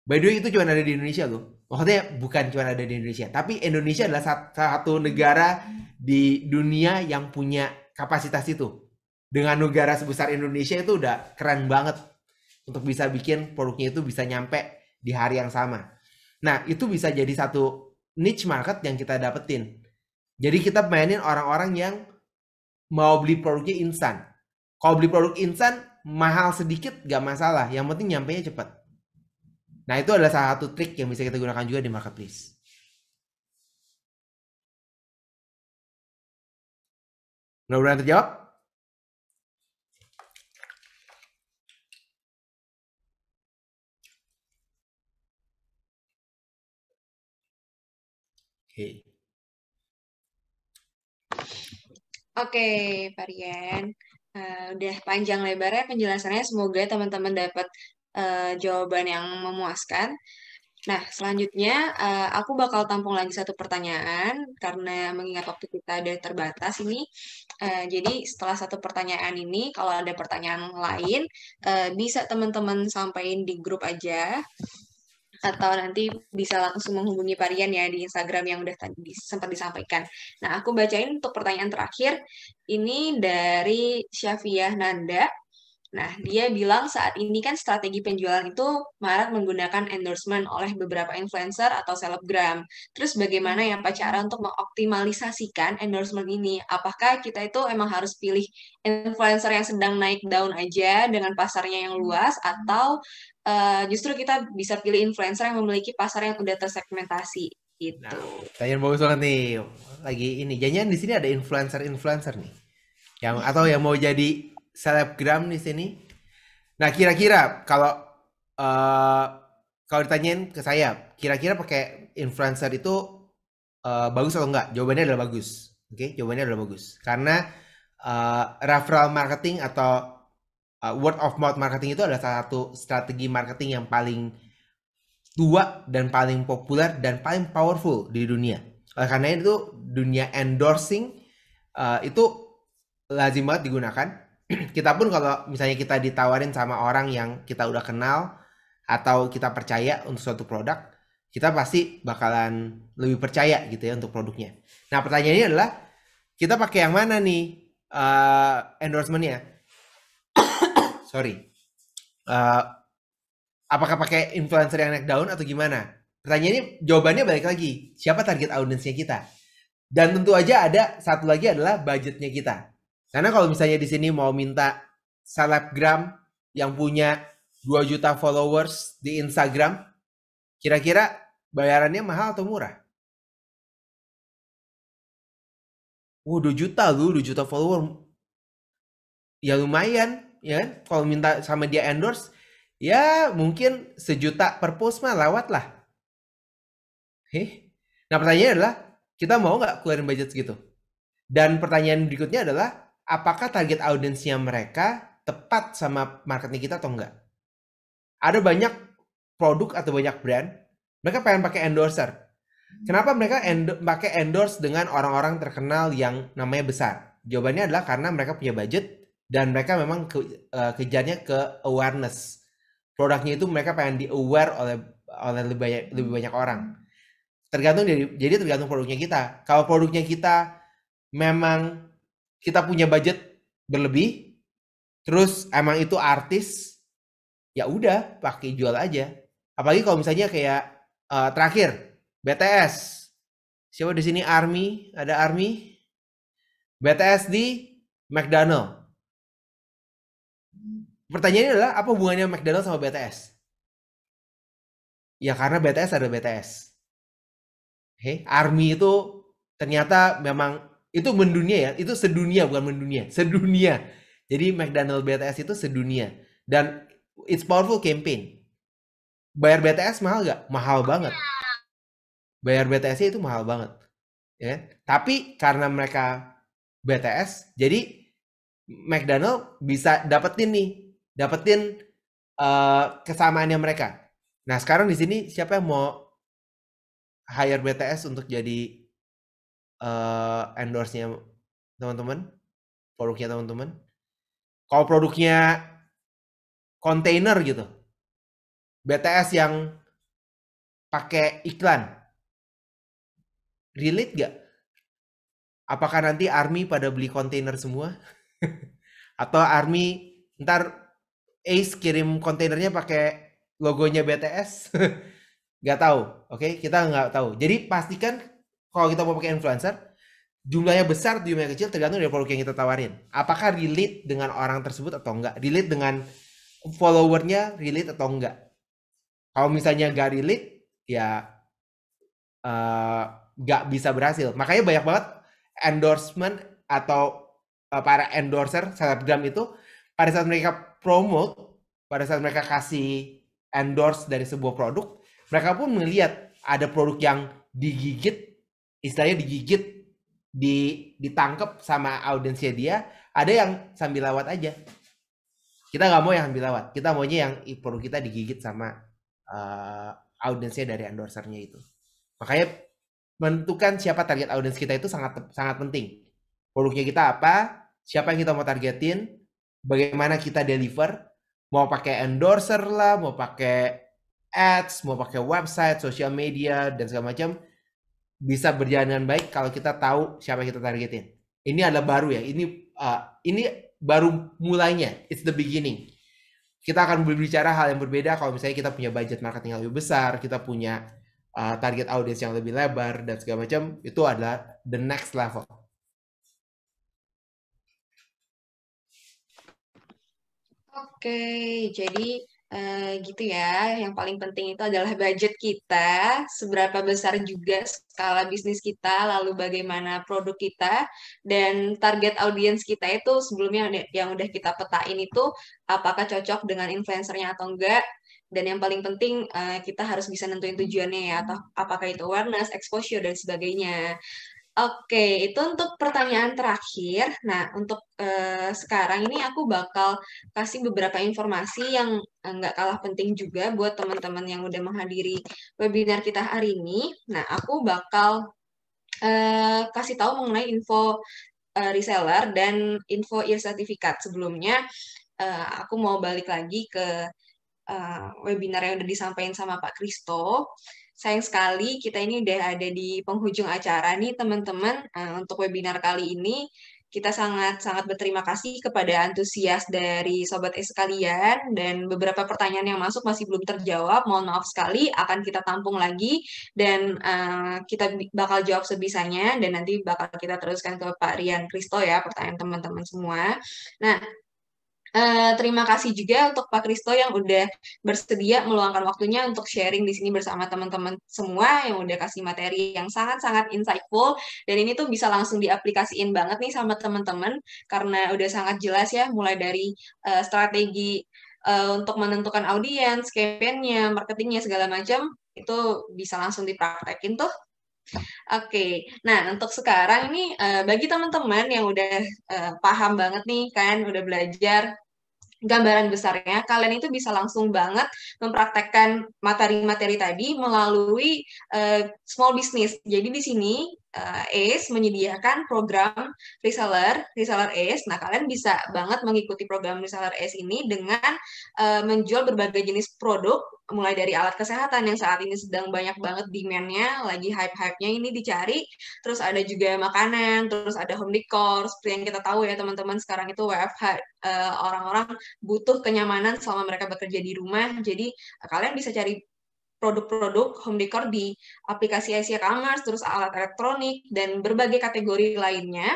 By the way, itu cuma ada di Indonesia loh. Maksudnya bukan cuma ada di Indonesia, tapi Indonesia adalah satu negara di dunia yang punya kapasitas itu. Dengan negara sebesar Indonesia itu udah keren banget untuk bisa bikin produknya itu bisa nyampe di hari yang sama. Nah, itu bisa jadi satu niche market yang kita dapetin. Jadi kita mainin orang-orang yang mau beli produknya instan. Kalau beli produk instan, mahal sedikit gak masalah. Yang penting nyampenya cepat. Nah, itu adalah salah satu trik yang bisa kita gunakan juga di marketplace. Mudah-mudahan terjawab. Oke, Pak Rian. Udah panjang lebarnya penjelasannya. Semoga teman-teman dapat jawaban yang memuaskan. Nah, selanjutnya aku bakal tampung lagi satu pertanyaan karena mengingat waktu kita ada terbatas ini. Jadi setelah satu pertanyaan ini, kalau ada pertanyaan lain, bisa teman-teman sampaikan di grup aja. Atau nanti bisa langsung menghubungi Pak Rian ya di Instagram yang udah tadi sempat disampaikan. Nah, aku bacain untuk pertanyaan terakhir. Ini dari Syafiah Nanda. Nah, dia bilang saat ini kan strategi penjualan itu marak menggunakan endorsement oleh beberapa influencer atau selebgram. Terus bagaimana ya Pak cara untuk mengoptimalisasikan endorsement ini? Apakah kita itu emang harus pilih influencer yang sedang naik daun aja dengan pasarnya yang luas atau justru kita bisa pilih influencer yang memiliki pasar yang udah tersegmentasi gitu. Nah, pertanyaan bagus banget nih. Lagi ini, jangan di sini ada influencer nih. Atau yang mau jadi selebgram di sini. Nah, kira-kira kalau ditanyain ke saya, kira-kira pakai influencer itu bagus atau enggak? Jawabannya adalah bagus. Oke, jawabannya adalah bagus. Karena referral marketing atau word of mouth marketing itu adalah salah satu strategi marketing yang paling tua dan paling populer dan paling powerful di dunia. Oleh karena itu dunia endorsing itu lazim banget digunakan. Kita pun kalau misalnya kita ditawarin sama orang yang kita udah kenal atau kita percaya untuk suatu produk, kita pasti bakalan lebih percaya gitu ya untuk produknya. Nah pertanyaannya adalah kita pakai yang mana nih endorsementnya? Sorry. Apakah pakai influencer yang naik daun atau gimana? Pertanyaannya, jawabannya balik lagi. Siapa target audiensnya kita? Dan tentu aja ada satu lagi adalah budgetnya kita. Karena kalau misalnya di sini mau minta selebgram yang punya 2 juta followers di Instagram, kira-kira bayarannya mahal atau murah? 2 juta lu, 2 juta follower. Ya lumayan, ya kan? Kalau minta sama dia endorse, ya mungkin 1 juta per post mah lewat lah. Nah pertanyaannya adalah, kita mau nggak keluarin budget segitu? Dan pertanyaan berikutnya adalah, apakah target audiensnya mereka tepat sama marketing kita atau enggak? Ada banyak produk atau banyak brand, mereka pengen pakai endorser. Kenapa mereka pakai endorse dengan orang-orang terkenal yang namanya besar? Jawabannya adalah karena mereka punya budget dan mereka memang kejarnya ke awareness. Produknya itu mereka pengen di-aware oleh lebih banyak orang. Jadi tergantung produknya kita. Kalau produknya kita memang kita punya budget berlebih, terus emang itu artis, ya udah pakai jual aja. Apalagi kalau misalnya kayak terakhir BTS. Siapa di sini ARMY? Ada ARMY? BTS di McDonald. Pertanyaannya adalah apa hubungannya McDonald sama BTS? Ya karena BTS ada BTS. ARMY itu ternyata memang itu mendunia ya, itu sedunia bukan mendunia, sedunia. Jadi McDonald BTS itu sedunia dan it's powerful campaign. Bayar BTS mahal gak? Mahal banget. Bayar BTS itu mahal banget, ya. Tapi karena mereka BTS, jadi McDonald bisa dapetin kesamaannya mereka. Nah sekarang di sini siapa yang mau hire BTS untuk jadi endorse-nya teman-teman, produknya teman-teman? Kalau produknya kontainer gitu, BTS yang pakai iklan, relate gak? Apakah nanti ARMY pada beli kontainer semua? Atau ARMY ntar Ace kirim kontainernya pakai logonya BTS? Gak tahu, oke? Kita nggak tahu. Jadi pastikan kalau kita mau pakai influencer, jumlahnya besar, jumlahnya kecil, tergantung dari produk yang kita tawarin. Apakah relate dengan orang tersebut atau enggak? Relate dengan followernya, relate atau enggak? Kalau misalnya nggak relate, ya nggak bisa berhasil. Makanya banyak banget endorsement atau para endorser selebgram itu pada saat mereka promote, pada saat mereka kasih endorse dari sebuah produk, mereka pun melihat ada produk yang digigit, istilahnya digigit, ditangkap sama audiensnya dia, ada yang sambil lewat aja. Kita nggak mau yang sambil lewat, kita maunya yang produk kita digigit sama audiensnya dari endorsernya itu. Makanya menentukan siapa target audiens kita itu sangat penting. Produknya kita apa, siapa yang kita mau targetin, bagaimana kita deliver, mau pakai endorser lah, mau pakai ads, mau pakai website, social media, dan segala macam, bisa berjalan dengan baik kalau kita tahu siapa yang kita targetin. Ini adalah baru ya, ini baru mulainya, it's the beginning. Kita akan berbicara hal yang berbeda kalau misalnya kita punya budget marketing yang lebih besar, kita punya target audience yang lebih lebar, dan segala macam, itu adalah the next level. Oke, jadi gitu ya. Yang paling penting itu adalah budget kita, seberapa besar juga skala bisnis kita, lalu bagaimana produk kita, dan target audiens kita itu sebelumnya yang udah kita petain itu apakah cocok dengan influencernya atau enggak. Dan yang paling penting kita harus bisa nentuin tujuannya ya, atau apakah itu awareness, exposure, dan sebagainya. Oke, itu untuk pertanyaan terakhir. Nah, untuk sekarang ini aku bakal kasih beberapa informasi yang nggak kalah penting juga buat teman-teman yang udah menghadiri webinar kita hari ini. Nah, aku bakal kasih tahu mengenai info reseller dan info e-sertifikat. Sebelumnya, aku mau balik lagi ke webinar yang udah disampaikan sama Pak Kristo. Sayang sekali kita ini udah ada di penghujung acara nih teman-teman. Untuk webinar kali ini kita sangat-sangat berterima kasih kepada antusias dari Sobat S sekalian dan beberapa pertanyaan yang masuk masih belum terjawab. Mohon maaf sekali, akan kita tampung lagi dan kita bakal jawab sebisanya dan nanti bakal kita teruskan ke Pak Rian Kristo ya pertanyaan teman-teman semua. Nah, terima kasih juga untuk Pak Kristo yang udah bersedia meluangkan waktunya untuk sharing di sini bersama teman-teman semua yang udah kasih materi yang sangat-sangat insightful dan ini tuh bisa langsung diaplikasiin banget nih sama teman-teman karena udah sangat jelas ya mulai dari strategi untuk menentukan audiens, campaign-nya, marketingnya segala macam itu bisa langsung dipraktekin tuh. Oke, nah untuk sekarang ini bagi teman-teman yang udah paham banget nih kan, udah belajar gambaran besarnya, kalian itu bisa langsung banget mempraktekkan materi-materi tadi melalui small business. Jadi di sini ACE menyediakan program reseller ACE. Nah, kalian bisa banget mengikuti program reseller ACE ini dengan menjual berbagai jenis produk, mulai dari alat kesehatan yang saat ini sedang banyak banget demand-nya, lagi hype-hype-nya ini dicari, terus ada juga makanan, terus ada home decor, seperti yang kita tahu ya teman-teman, sekarang itu WFH, orang-orang butuh kenyamanan selama mereka bekerja di rumah, jadi kalian bisa cari produk-produk home decor di aplikasi Asia Commerce, terus alat elektronik, dan berbagai kategori lainnya.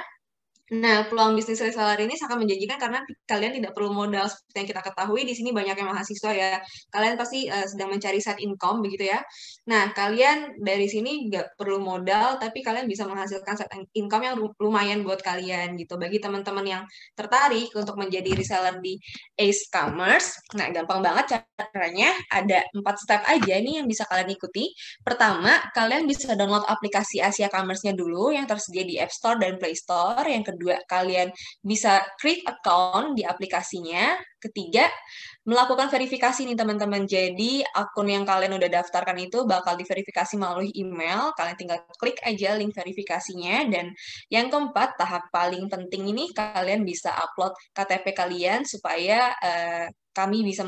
Nah, peluang bisnis reseller ini sangat menjanjikan karena kalian tidak perlu modal seperti yang kita ketahui. Di sini banyak yang mahasiswa ya. Kalian pasti sedang mencari side income begitu ya. Nah, kalian dari sini nggak perlu modal, tapi kalian bisa menghasilkan side income yang lumayan buat kalian gitu. Bagi teman-teman yang tertarik untuk menjadi reseller di Ace Commerce, nah gampang banget caranya. Ada 4 step aja nih yang bisa kalian ikuti. Pertama, kalian bisa download aplikasi Asia Commerce-nya dulu yang tersedia di App Store dan Play Store. Yang kedua, kalian bisa create account di aplikasinya. Ketiga, melakukan verifikasi nih teman-teman. Jadi, akun yang kalian udah daftarkan itu bakal diverifikasi melalui email. Kalian tinggal klik aja link verifikasinya. Dan yang keempat, tahap paling penting ini, kalian bisa upload KTP kalian supaya kami bisa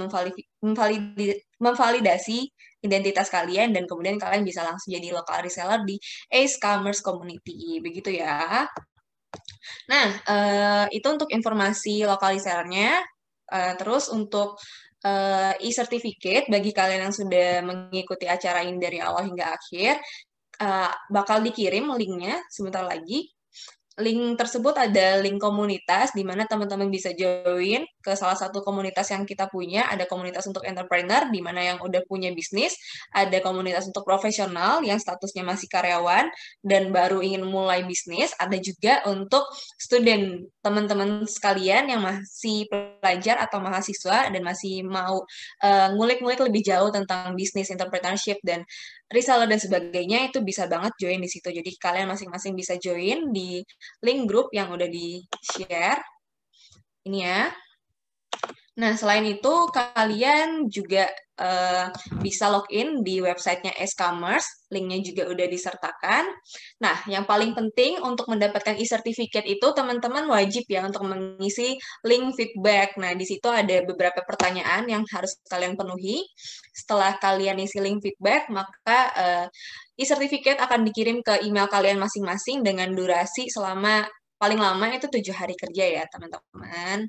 memvalidasi identitas kalian dan kemudian kalian bisa langsung jadi local reseller di Ace Commerce Community. Begitu ya. Nah, itu untuk informasi local resellernya. Terus untuk e-certificate bagi kalian yang sudah mengikuti acara ini dari awal hingga akhir, bakal dikirim linknya sebentar lagi. Link tersebut ada link komunitas di mana teman-teman bisa join ke salah satu komunitas yang kita punya. Ada komunitas untuk entrepreneur di mana yang udah punya bisnis, ada komunitas untuk profesional yang statusnya masih karyawan dan baru ingin mulai bisnis, ada juga untuk student, teman-teman sekalian yang masih pelajar atau mahasiswa dan masih mau ngulik-ngulik lebih jauh tentang bisnis, entrepreneurship dan reseller dan sebagainya, itu bisa banget join di situ. Jadi kalian masing-masing bisa join di link grup yang udah di-share. Ini ya. Nah, selain itu, kalian juga bisa login di websitenya S-Commerce. Linknya juga udah disertakan. Nah, yang paling penting untuk mendapatkan e-certificate itu, teman-teman wajib ya untuk mengisi link feedback. Nah, di situ ada beberapa pertanyaan yang harus kalian penuhi. Setelah kalian isi link feedback, maka e-certificate akan dikirim ke email kalian masing-masing dengan durasi selama paling lama itu 7 hari kerja ya, teman-teman.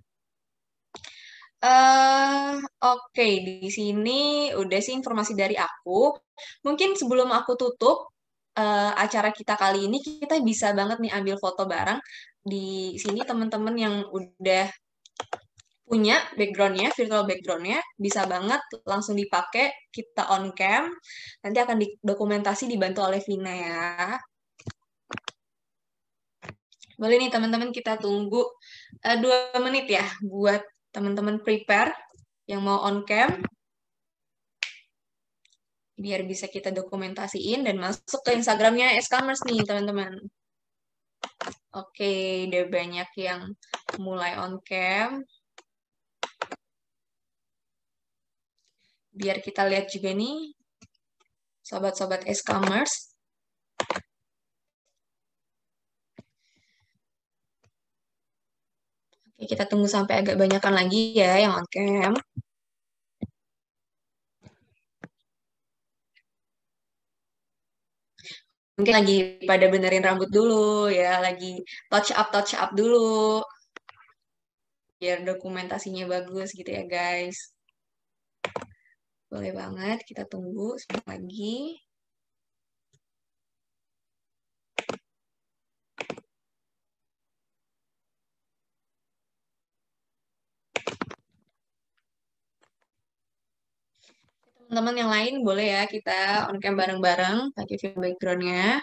Oke, di sini udah sih informasi dari aku. Mungkin sebelum aku tutup acara kita kali ini, kita bisa banget nih ambil foto bareng. Di sini teman-teman yang udah punya background-nya, virtual background-nya, bisa banget langsung dipakai, kita on cam, nanti akan didokumentasi dibantu oleh Vina ya. Boleh nih teman-teman kita tunggu 2 menit ya, buat teman-teman prepare yang mau on cam, biar bisa kita dokumentasiin dan masuk ke Instagramnya S-Commerce nih teman-teman. Oke, udah banyak yang mulai on cam. Biar kita lihat juga nih, sobat-sobat e-commerce. Oke, kita tunggu sampai agak banyakan lagi ya yang on cam. Mungkin lagi pada benerin rambut dulu ya, lagi touch up dulu. Biar dokumentasinya bagus gitu ya guys. Boleh banget, kita tunggu sebentar lagi. Teman-teman yang lain boleh ya kita on cam bareng-bareng pakai film background-nya.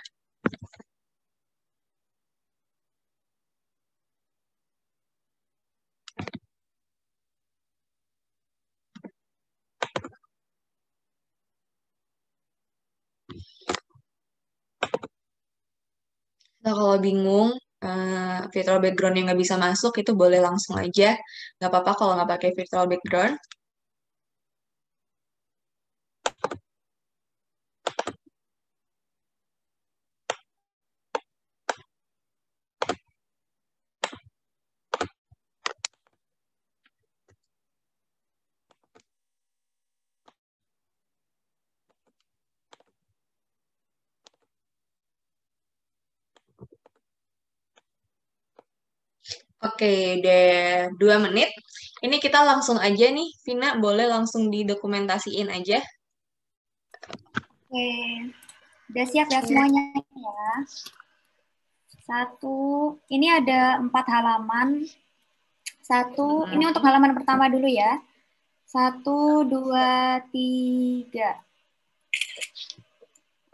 Nah, kalau bingung virtual background yang nggak bisa masuk itu boleh langsung aja. Nggak apa-apa kalau nggak pakai virtual background. Oke, udah 2 menit. Ini kita langsung aja nih, Vina, boleh langsung didokumentasiin aja. Oke, udah siap ya semuanya ya. Satu, ini ada 4 halaman. Satu, ini untuk halaman pertama dulu ya. 1, 2, 3.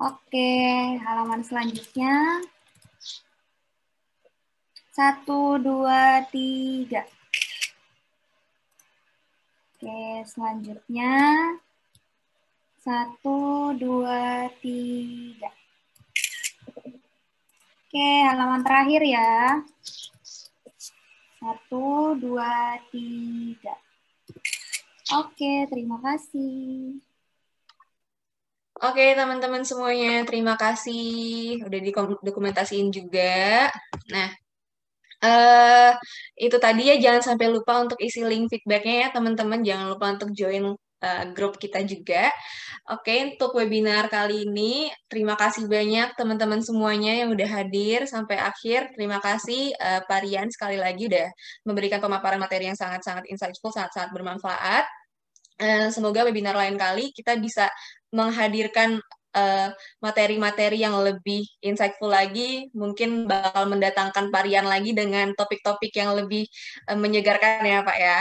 Oke, halaman selanjutnya. 1, 2, 3. Oke, selanjutnya. 1, 2, 3. Oke, halaman terakhir ya. 1, 2, 3. Oke, terima kasih. Oke, teman-teman semuanya, terima kasih udah didokumentasiin juga. Nah, itu tadi ya, jangan sampai lupa untuk isi link feedbacknya ya teman-teman. Jangan lupa untuk join grup kita juga. Oke, untuk webinar kali ini, terima kasih banyak teman-teman semuanya yang udah hadir sampai akhir. Terima kasih Pak Rian sekali lagi udah memberikan pemaparan materi yang sangat-sangat insightful, sangat-sangat bermanfaat. Semoga webinar lain kali kita bisa menghadirkan materi-materi yang lebih insightful lagi, mungkin bakal mendatangkan Pak Rian lagi dengan topik-topik yang lebih menyegarkan ya Pak ya.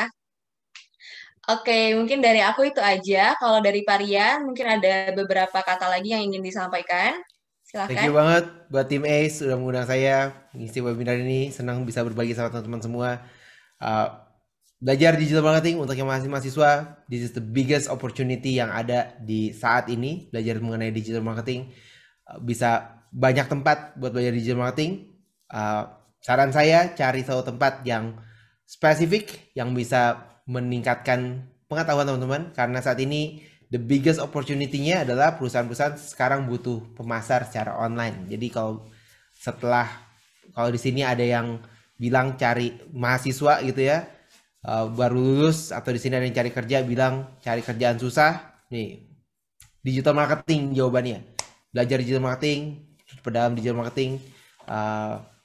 Oke, mungkin dari aku itu aja. Kalau dari Pak Rian, mungkin ada beberapa kata lagi yang ingin disampaikan. Silahkan. Thank you banget buat tim ACE sudah mengundang saya mengisi webinar ini. Senang bisa berbagi sama teman-teman semua. Belajar digital marketing untuk yang masih mahasiswa, this is the biggest opportunity yang ada di saat ini. Belajar mengenai digital marketing, bisa banyak tempat buat belajar digital marketing. Saran saya cari satu tempat yang spesifik yang bisa meningkatkan pengetahuan teman-teman, karena saat ini the biggest opportunity-nya adalah perusahaan-perusahaan sekarang butuh pemasar secara online. Jadi kalau di sini ada yang bilang cari mahasiswa gitu ya, baru lulus, atau di sini ada yang cari kerja bilang cari kerjaan susah. Nih, digital marketing jawabannya. Belajar digital marketing, pedalam digital marketing,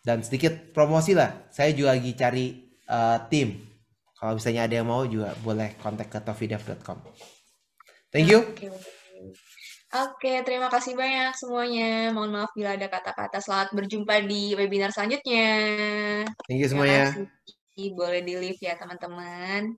dan sedikit promosi lah. Saya juga lagi cari tim. Kalau misalnya ada yang mau juga boleh kontak ke tofidev.com. Thank you. Oke, terima kasih banyak semuanya. Mohon maaf bila ada kata-kata. Selamat berjumpa di webinar selanjutnya. Thank you semuanya. Terima kasih. Boleh di-leave ya teman-teman.